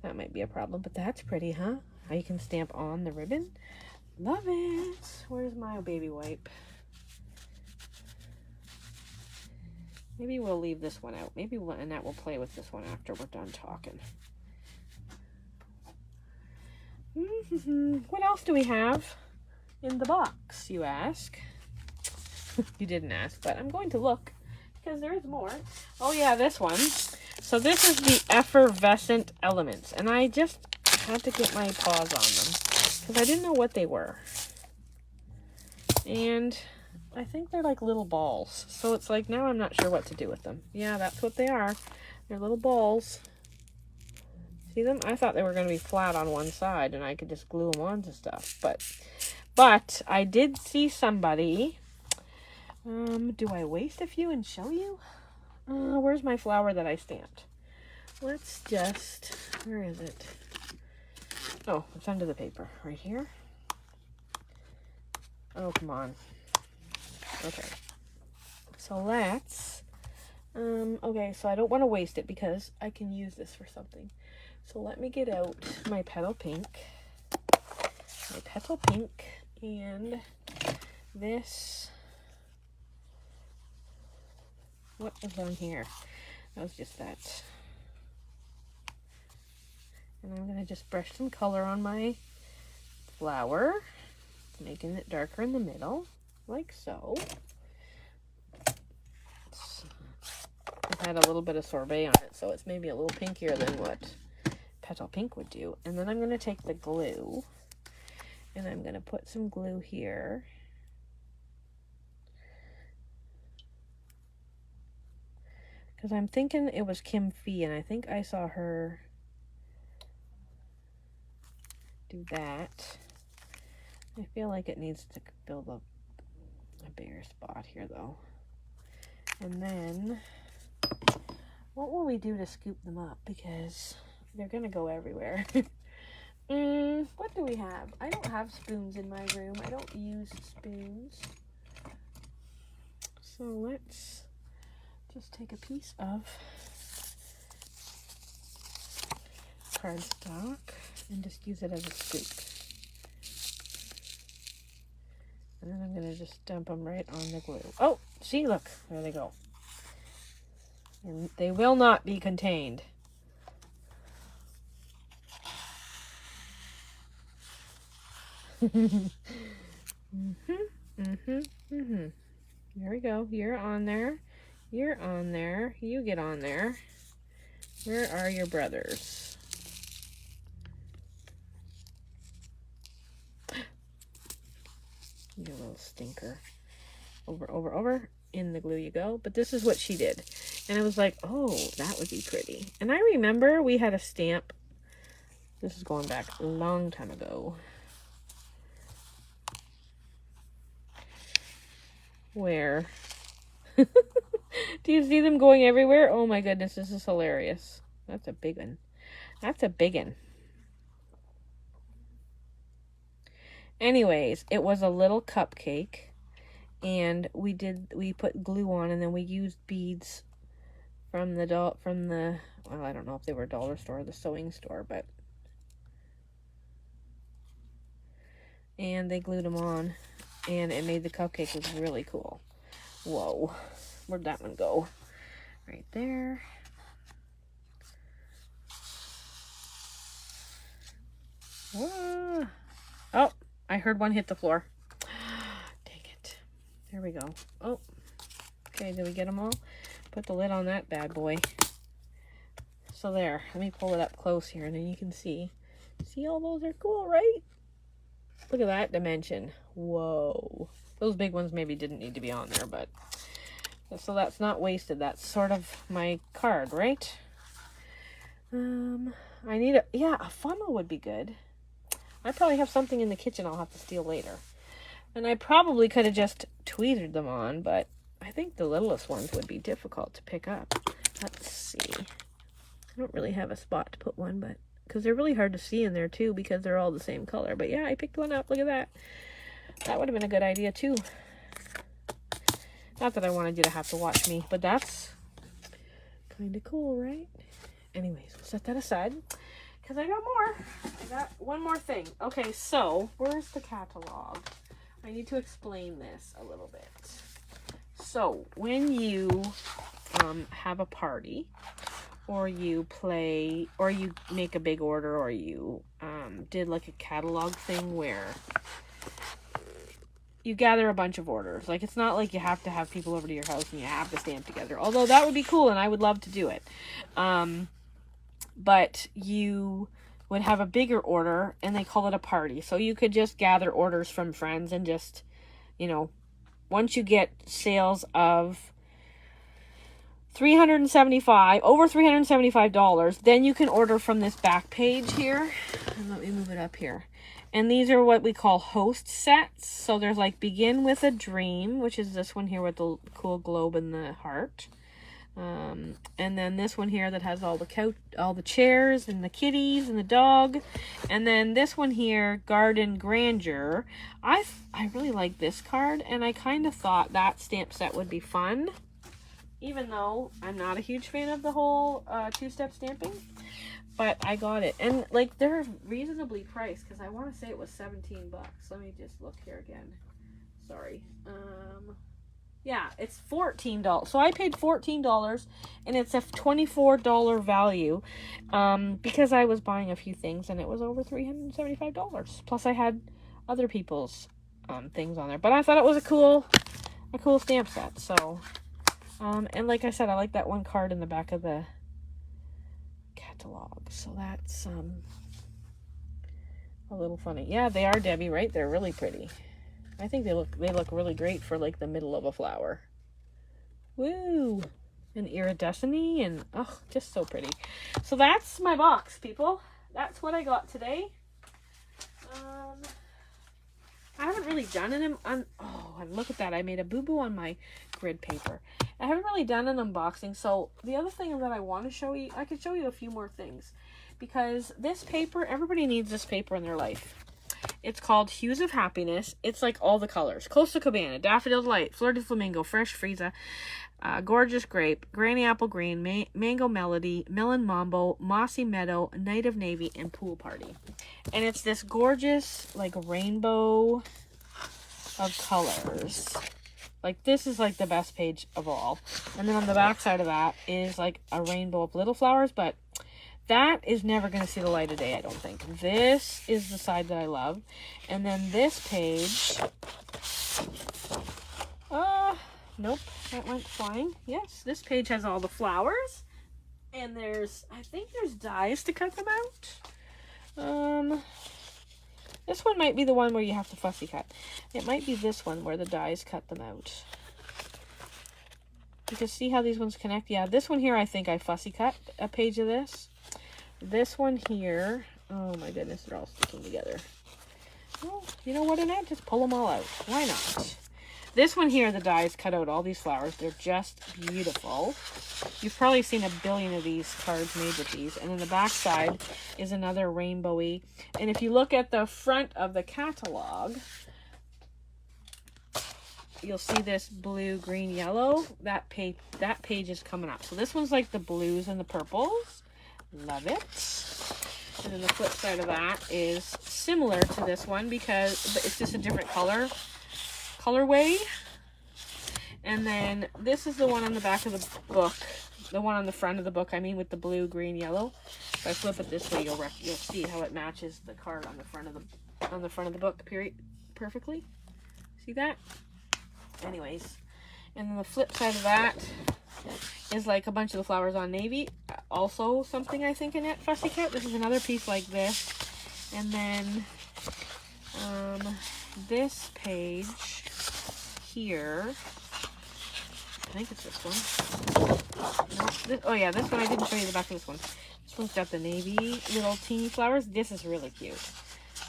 That might be a problem, but that's pretty, huh? How you can stamp on the ribbon. Love it. Where's my baby wipe? Maybe we'll leave this one out. Maybe Annette will play with this one after we're done talking. What else do we have in the box, you ask? You didn't ask, but I'm going to look because there is more. Oh yeah, this one. So this is the effervescent elements, and I just had to get my paws on them because I didn't know what they were. And I think they're like little balls. So it's like, now I'm not sure what to do with them. Yeah, that's what they are. They're little balls. See them? I thought they were going to be flat on one side and I could just glue them onto stuff. But I did see somebody. Do I waste a few and show you? Where's my flower that I stamped? Let's just, where is it? Oh, it's under the paper right here. Oh, come on. Okay. So let's, okay, so I don't want to waste it because I can use this for something. So let me get out my petal pink. And this. What is on here? That was just that. And I'm going to just brush some color on my flower, making it darker in the middle, like so. I've had a little bit of sorbet on it, so it's maybe a little pinkier than what petal pink would do. And then I'm going to take the glue, and I'm going to put some glue here. Because I'm thinking it was Kim Fee, and I think I saw her do that. I feel like it needs to build a bigger spot here, though. And then, what will we do to scoop them up? Because they're going to go everywhere. What do we have? I don't have spoons in my room. I don't use spoons. So let's just take a piece of cardstock and just use it as a scoop. And then I'm going to just dump them right on the glue. Oh, see, look, there they go. And they will not be contained. There we go. You're on there. You're on there. You get on there. Where are your brothers? You little stinker. Over, over, over. In the glue you go. But this is what she did. And I was like, oh, that would be pretty. And I remember we had a stamp. This is going back a long time ago. Where? Do you see them going everywhere? Oh my goodness, this is hilarious. That's a big one. That's a big one. Anyways, it was a little cupcake, and we put glue on, and then we used beads from the well, I don't know if they were a dollar store or the sewing store, but and they glued them on, and it made the cupcake look really cool. Whoa, where'd that one go? Right there. Whoa. Oh, I heard one hit the floor. Dang it. There we go. Oh, okay, did we get them all? Put the lid on that bad boy. So there, let me pull it up close here, and then you can see. See, all those are cool, right? Look at that dimension. Whoa. Those big ones maybe didn't need to be on there, but so that's not wasted. That's sort of my card, right? I need a funnel would be good. I probably have something in the kitchen I'll have to steal later. And I probably could have just tweeted them on, but I think the littlest ones would be difficult to pick up. Let's see. I don't really have a spot to put one, but because they're really hard to see in there too because they're all the same color. But yeah, I picked one up. Look at that. That would have been a good idea too. Not that I wanted you to have to watch me, but that's kind of cool, right? Anyways, we'll set that aside because I got more. I got one more thing. Okay, so where's the catalog? I need to explain this a little bit. So when you have a party, or you play, or you make a big order, or you did like a catalog thing where you gather a bunch of orders. Like, it's not like you have to have people over to your house and you have to stamp together. Although that would be cool and I would love to do it. But you would have a bigger order and they call it a party. So you could just gather orders from friends and just, you know, once you get sales of over $375, then you can order from this back page here. And let me move it up here. And these are what we call host sets. So there's like Begin with a Dream, which is this one here with the cool globe and the heart. And then this one here that has all the chairs and the kitties and the dog. And then this one here, Garden Grandeur. I really like this card, and I kind of thought that stamp set would be fun. Even though I'm not a huge fan of the whole two-step stamping. But I got it. And, like, they're reasonably priced. Because I want to say it was 17 bucks. Let me just look here again. Sorry. Yeah, it's $14. So I paid $14. And it's a $24 value. Because I was buying a few things. And it was over $375. Plus I had other people's things on there. But I thought it was a cool stamp set. So, and like I said, I like that one card in the back of the catalog. So that's a little funny. Yeah, they are, Debbie, right? They're really pretty. I think they look really great for like the middle of a flower. Woo! And iridescent-y and oh, just so pretty. So that's my box, people. That's what I got today. I haven't really done an and look at that. I made a boo-boo on my grid paper. I haven't really done an unboxing. So the other thing that I want to show you, I could show you a few more things. because this paper, everybody needs this paper in their life. It's called Hues of Happiness. It's like all the colors. Coastal Cabana, Daffodil Light, Fleur de Flamingo, Fresh Frieza, Gorgeous Grape, Granny Apple Green, Mango Melody, Melon Mambo, Mossy Meadow, Night of Navy, and Pool Party. And it's this gorgeous, like, rainbow of colors. Like, this is, like, the best page of all. And then on the back side of that is, like, a rainbow of little flowers, but that is never going to see the light of day, I don't think. This is the side that I love. And then this page, nope, that went flying. Yes, this page has all the flowers. And there's, I think there's dies to cut them out. This one might be the one where you have to fussy cut. It might be this one where the dies cut them out. You can see how these ones connect. Yeah, this one here, I think I fussy cut a page of this. This one here, oh my goodness, they're all sticking together. Well, you know what, Annette? Just pull them all out. Why not? This one here, the dies cut out all these flowers. They're just beautiful. You've probably seen a billion of these cards made with these. And then the back side is another rainbowy. And if you look at the front of the catalog, you'll see this blue, green, yellow. That page is coming up. So this one's like the blues and the purples. Love it. And then the flip side of that is similar to this one because it's just a different colorway. And then this is the one on the back of the book, the one on the front of the book, I mean, with the blue, green, yellow. If I flip it this way, you'll see how it matches the card on the front of the book perfectly. See that? Anyways, and then the flip side of that is like a bunch of the flowers on navy. Also something I think Annette fussy cut. This is another piece like this. And then this page here, I think it's this one. No, oh yeah, this one, I didn't show you the back of this one. This one's got the navy little teeny flowers. This is really cute.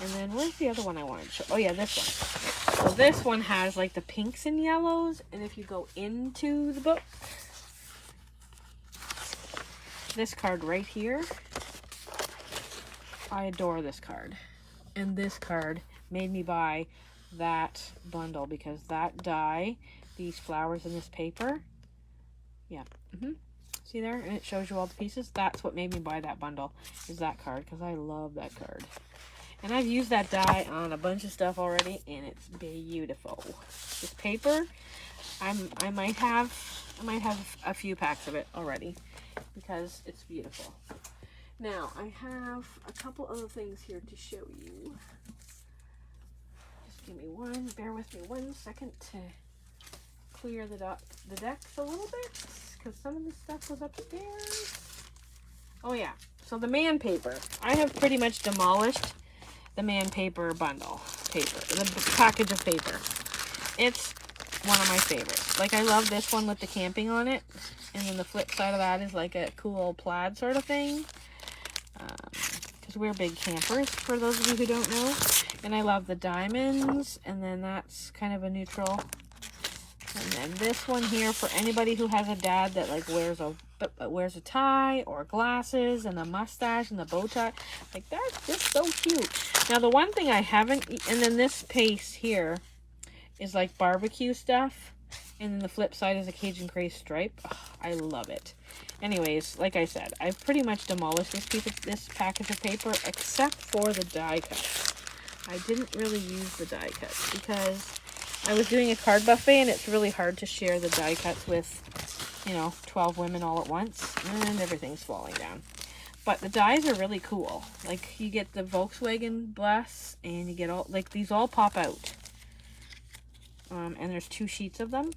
And then where's the other one I wanted to show? Oh yeah, this one. So this one has like the pinks and yellows. And if you go into the book, this card right here, I adore this card. And this card made me buy that bundle because that die, these flowers in this paper, yeah, see there? And it shows you all the pieces. That's what made me buy that bundle, is that card, because I love that card. And I've used that die on a bunch of stuff already, and it's beautiful. This paper, I might have a few packs of it already because it's beautiful. Now, I have a couple other things here to show you. Just give me bear with me 1 second to clear the decks a little bit, because some of the stuff was upstairs. Oh yeah, so the man paper. I have pretty much demolished the man paper bundle paper, the package of paper. It's one of my favorites. Like, I love this one with the camping on it, and then the flip side of that is like a cool plaid sort of thing, because we're big campers, for those of you who don't know. And I love the diamonds, and then that's kind of a neutral. And then this one here, for anybody who has a dad that like wears a tie or glasses and a mustache and the bow tie, like that's just so cute. Now the one thing I haven't, and then this piece here is like barbecue stuff, and then the flip side is a Cajun Craze stripe. Oh, I love it. Anyways, like I said, I've pretty much demolished this package of paper except for the die cuts. I didn't really use the die cuts because I was doing a card buffet, and it's really hard to share the die cuts with, 12 women all at once, and everything's falling down. But the dies are really cool. Like, you get the Volkswagen bus, and you get all, like, these all pop out. And there's 2 sheets of them,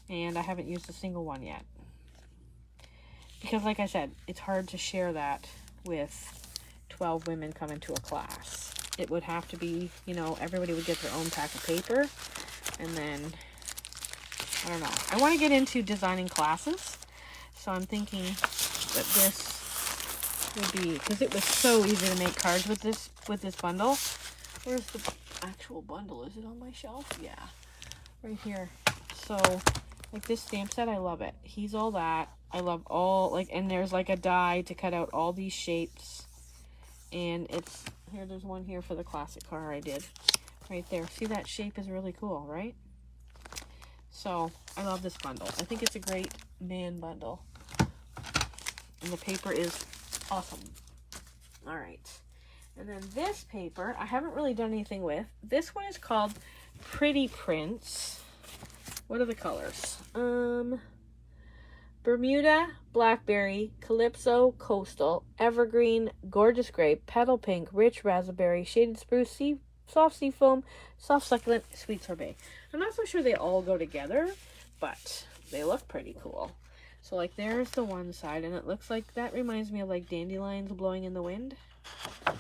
and I haven't used a single one yet. Because, like I said, it's hard to share that with 12 women coming to a class. It would have to be, everybody would get their own pack of paper. And then, I don't know. I want to get into designing classes. So I'm thinking that this would be, because it was so easy to make cards with this bundle. Where's the actual bundle? Is it on my shelf? Yeah. Right here. So, like this stamp set, I love it. He's all that. I love all, like, and there's like a die to cut out all these shapes. And it's, here, there's one here for the classic car I did. Right there. See, that shape is really cool, right? So, I love this bundle. I think it's a great man bundle. And the paper is awesome. All right. And then this paper, I haven't really done anything with. This one is called Pretty Prints. What are the colors? Bermuda, Blackberry, Calypso, Coastal, Evergreen, Gorgeous Grape, Petal Pink, Rich Raspberry, Shaded Spruce, Soft Seafoam, Soft Succulent, Sweet Sorbet. I'm not so sure they all go together, but they look pretty cool. So, like, there's the one side, and it looks like, that reminds me of, like, dandelions blowing in the wind.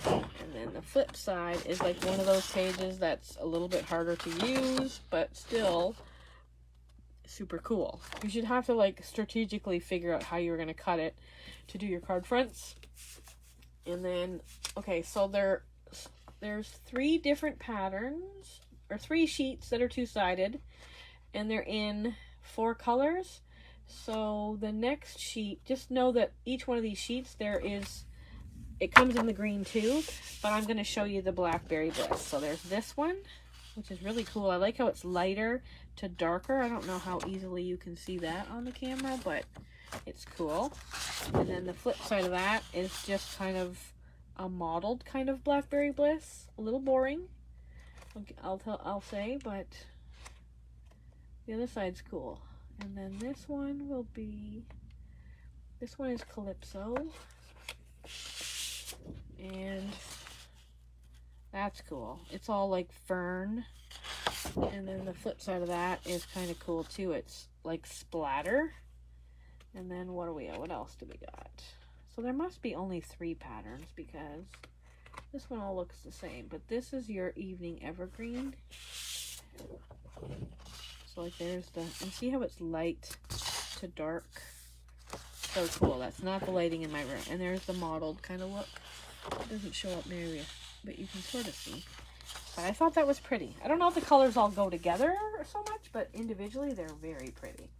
And then the flip side is, like, one of those pages that's a little bit harder to use, but still super cool. You should have to, like, strategically figure out how you're going to cut it to do your card fronts. And then, okay, so there's 3 different patterns, or 3 sheets that are 2-sided, and they're in 4 colors. So the next sheet, just know that each one of these sheets, it comes in the green too, but I'm going to show you the Blackberry Bliss. So there's this one, which is really cool. I like how it's lighter to darker. I don't know how easily you can see that on the camera, but it's cool. And then the flip side of that is just kind of a modeled kind of Blackberry Bliss. A little boring, I'll say, but the other side's cool. And then this one will be, this one is Calypso, and that's cool. It's all like fern. And then the flip side of that is kind of cool too. It's like splatter. And then what else do we got? So there must be only 3 patterns because this one all looks the same. But this is your evening evergreen. So like there's and see how it's light to dark? So cool. That's not the lighting in my room. And there's the mottled kind of look. It doesn't show up near you, but you can sort of see. But I thought that was pretty. I don't know if the colors all go together so much, but individually they're very pretty.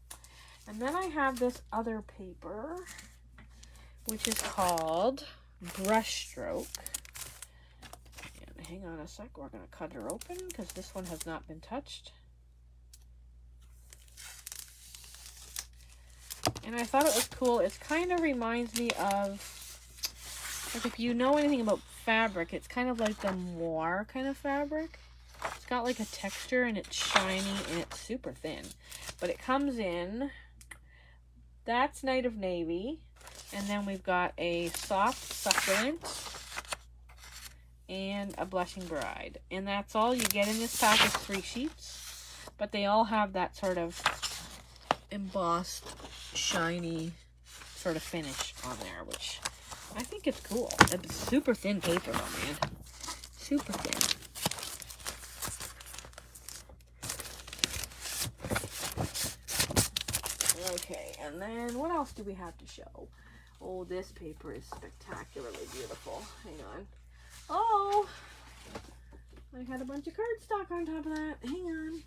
And then I have this other paper, which is called Brushstroke. And hang on a sec, we're going to cut her open because this one has not been touched. And I thought it was cool. It kind of reminds me of, like, if you know anything about fabric, it's kind of like the moire kind of fabric. It's got like a texture and it's shiny and it's super thin. But it comes in, that's Night of Navy. And then we've got a Soft Succulent and a Blushing Bride. And that's all you get in this pack is 3 sheets. But they all have that sort of embossed, shiny sort of finish on there, which I think it's cool. It's super thin paper though, man. Super thin. Okay, and then what else do we have to show? Oh, this paper is spectacularly beautiful. Hang on. Oh, I had a bunch of cardstock on top of that. Hang on.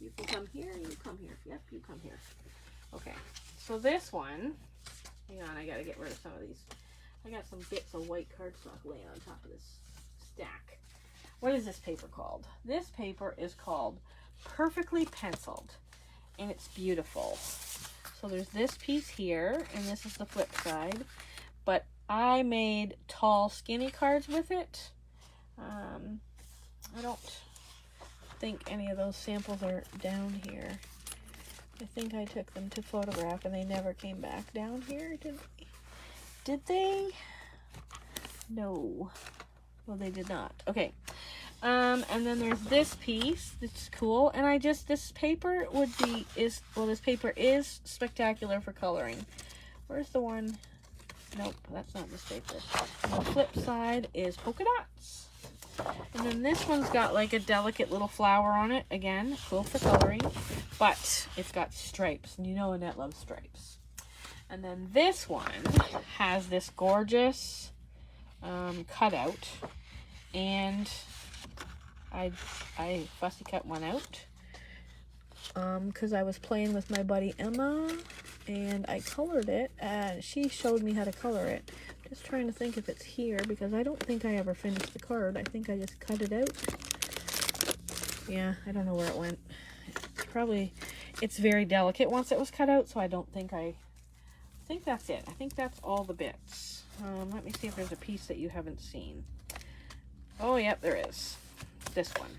You can come here, you come here. Yep, you come here. Okay, so this one, hang on, I gotta get rid of some of these. I got some bits of white cardstock laying on top of this stack. What is this paper called? This paper is called Perfectly Penciled, and it's beautiful. So there's this piece here, and this is the flip side, but I made tall, skinny cards with it. I don't think any of those samples are down here. I think I took them to photograph and they never came back down here, did they? No. Well, they did not. Okay. And then there's this piece that's cool, and this paper this paper is spectacular for coloring. Where's the one? Nope, that's not this paper. And the flip side is polka dots. And then this one's got like a delicate little flower on it. Again, cool for coloring. But it's got stripes. And you know Annette loves stripes. And then this one has this gorgeous cutout. And I fussy cut one out. Because I was playing with my buddy Emma. And I colored it. And she showed me how to color it. Just trying to think if it's here, because I don't think I ever finished the card. I think I just cut it out. Yeah, I don't know where it went. Probably, it's very delicate once it was cut out, so I don't think I think that's it. I think that's all the bits. Let me see if there's a piece that you haven't seen. Oh, yep, there is. This one.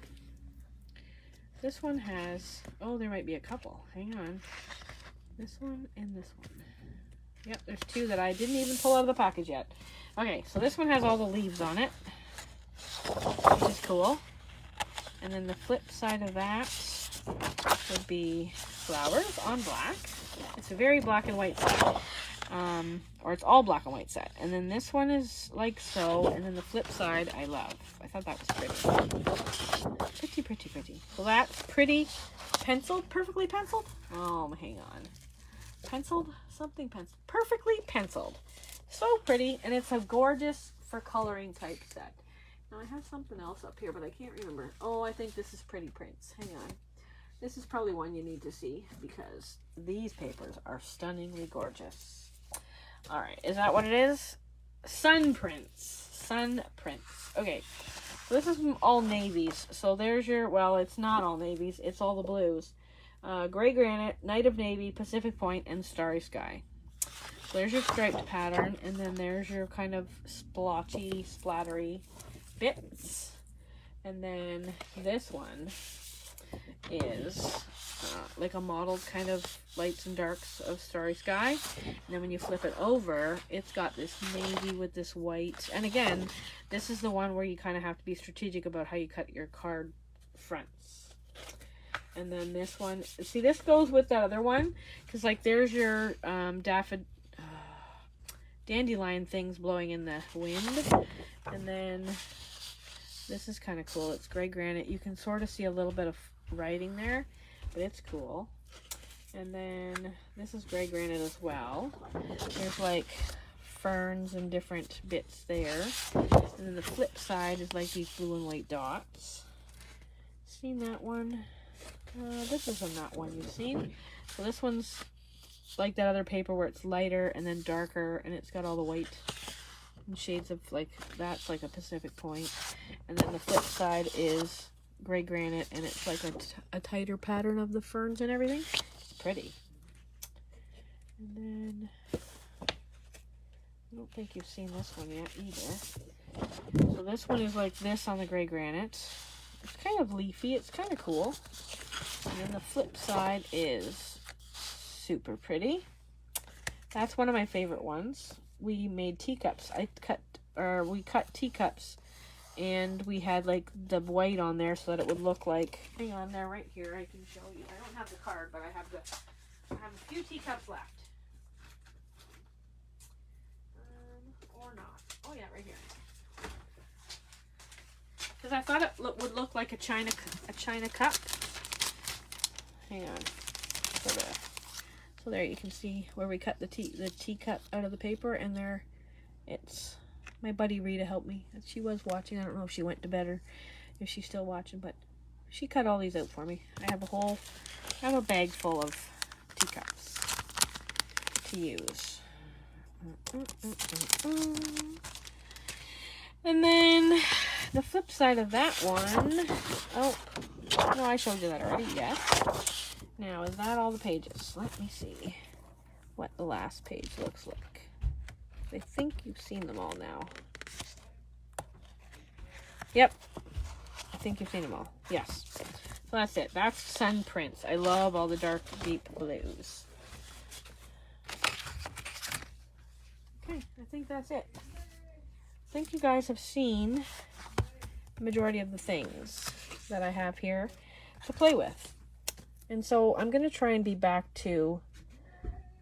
This one has, oh, there might be a couple. Hang on. This one and this one. Yep, there's two that I didn't even pull out of the package yet. Okay, so this one has all the leaves on it, which is cool. And then the flip side of that would be flowers on black. It's a very black and white set. Or it's all black and white set. And then this one is like so. And then the flip side, I love. I thought that was pretty. Pretty, pretty, pretty. So that's pretty penciled, perfectly penciled. Oh, hang on. Penciled, something penciled, perfectly penciled. So pretty, and it's a gorgeous for coloring type set. Now I have something else up here, but I can't remember. Oh, I think this is Pretty Prints. Hang on. This is probably one you need to see because these papers are stunningly gorgeous. All right, is that what it is? Sun Prints. Sun Prints. Okay, so this is all navies. So there's your, well, it's not all navies. It's all the blues. Gray Granite, Night of Navy, Pacific Point, and Starry Sky. So there's your striped pattern, and then there's your kind of splotchy, splattery bits. And then this one is like a modeled kind of lights and darks of Starry Sky. And then when you flip it over, it's got this navy with this white. And again, this is the one where you kind of have to be strategic about how you cut your card fronts. And then this one, see, this goes with that other one, because like there's your dandelion things blowing in the wind. And then this is kind of cool. It's Gray Granite. You can sort of see a little bit of writing there, but it's cool. And then this is Gray Granite as well. There's like ferns and different bits there. And then the flip side is like these blue and white dots. Seen that one? This isn't that one you've seen. So this one's like that other paper where it's lighter and then darker, and it's got all the white and shades of like, that's like a Pacific Point. And then the flip side is Gray Granite, and it's like a tighter pattern of the ferns and everything. It's pretty. And then I don't think you've seen this one yet either. So this one is like this on the Gray Granite. It's kind of leafy. It's kind of cool. And then the flip side is super pretty. That's one of my favorite ones. We made teacups. We cut teacups, and we had like the white on there so that it would look like, hang on there, right here, I can show you. I don't have the card, but I have a few teacups left. Or not. Oh yeah, right here. Because I thought it would look like a china cup. Hang on. So there you can see where we cut the teacup out of the paper, and there it's, my buddy Rita helped me. She was watching. I don't know if she went to bed or if she's still watching, but she cut all these out for me. I have a bag full of teacups to use. And then the flip side of that one, oh, no, I showed you that already, yes. Now, is that all the pages? Let me see what the last page looks like. I think you've seen them all now. Yep, I think you've seen them all, yes. So that's it. That's Sun Prints. I love all the dark, deep blues. Okay, I think that's it. I think you guys have seen the majority of the things that I have here to play with. And so I'm going to try and be back to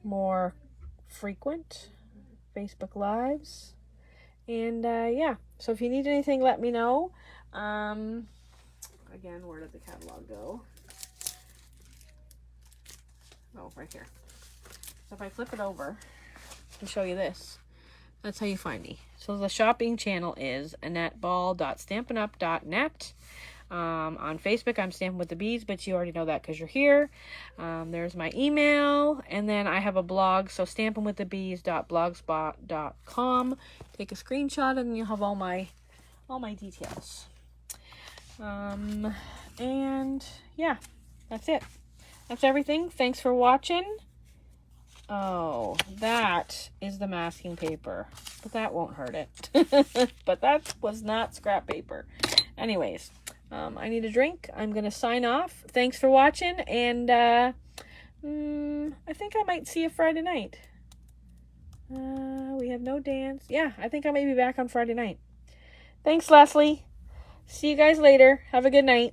more frequent Facebook Lives. And yeah, so if you need anything, let me know. Again, where did the catalog go? Oh, right here. So if I flip it over and show you this, that's how you find me. So the shopping channel is AnnetteBall.stampinup.net. On Facebook, I'm Stampin' with the Bees, but you already know that because you're here. There's my email, and then I have a blog, so stampinwiththebees.blogspot.com. Take a screenshot, and you'll have all my details. And yeah, that's it. That's everything. Thanks for watching. Oh, that is the masking paper, but that won't hurt it. But that was not scrap paper. Anyways, I need a drink. I'm going to sign off. Thanks for watching, and I think I might see you Friday night. We have no dance. Yeah, I think I may be back on Friday night. Thanks, Leslie. See you guys later. Have a good night.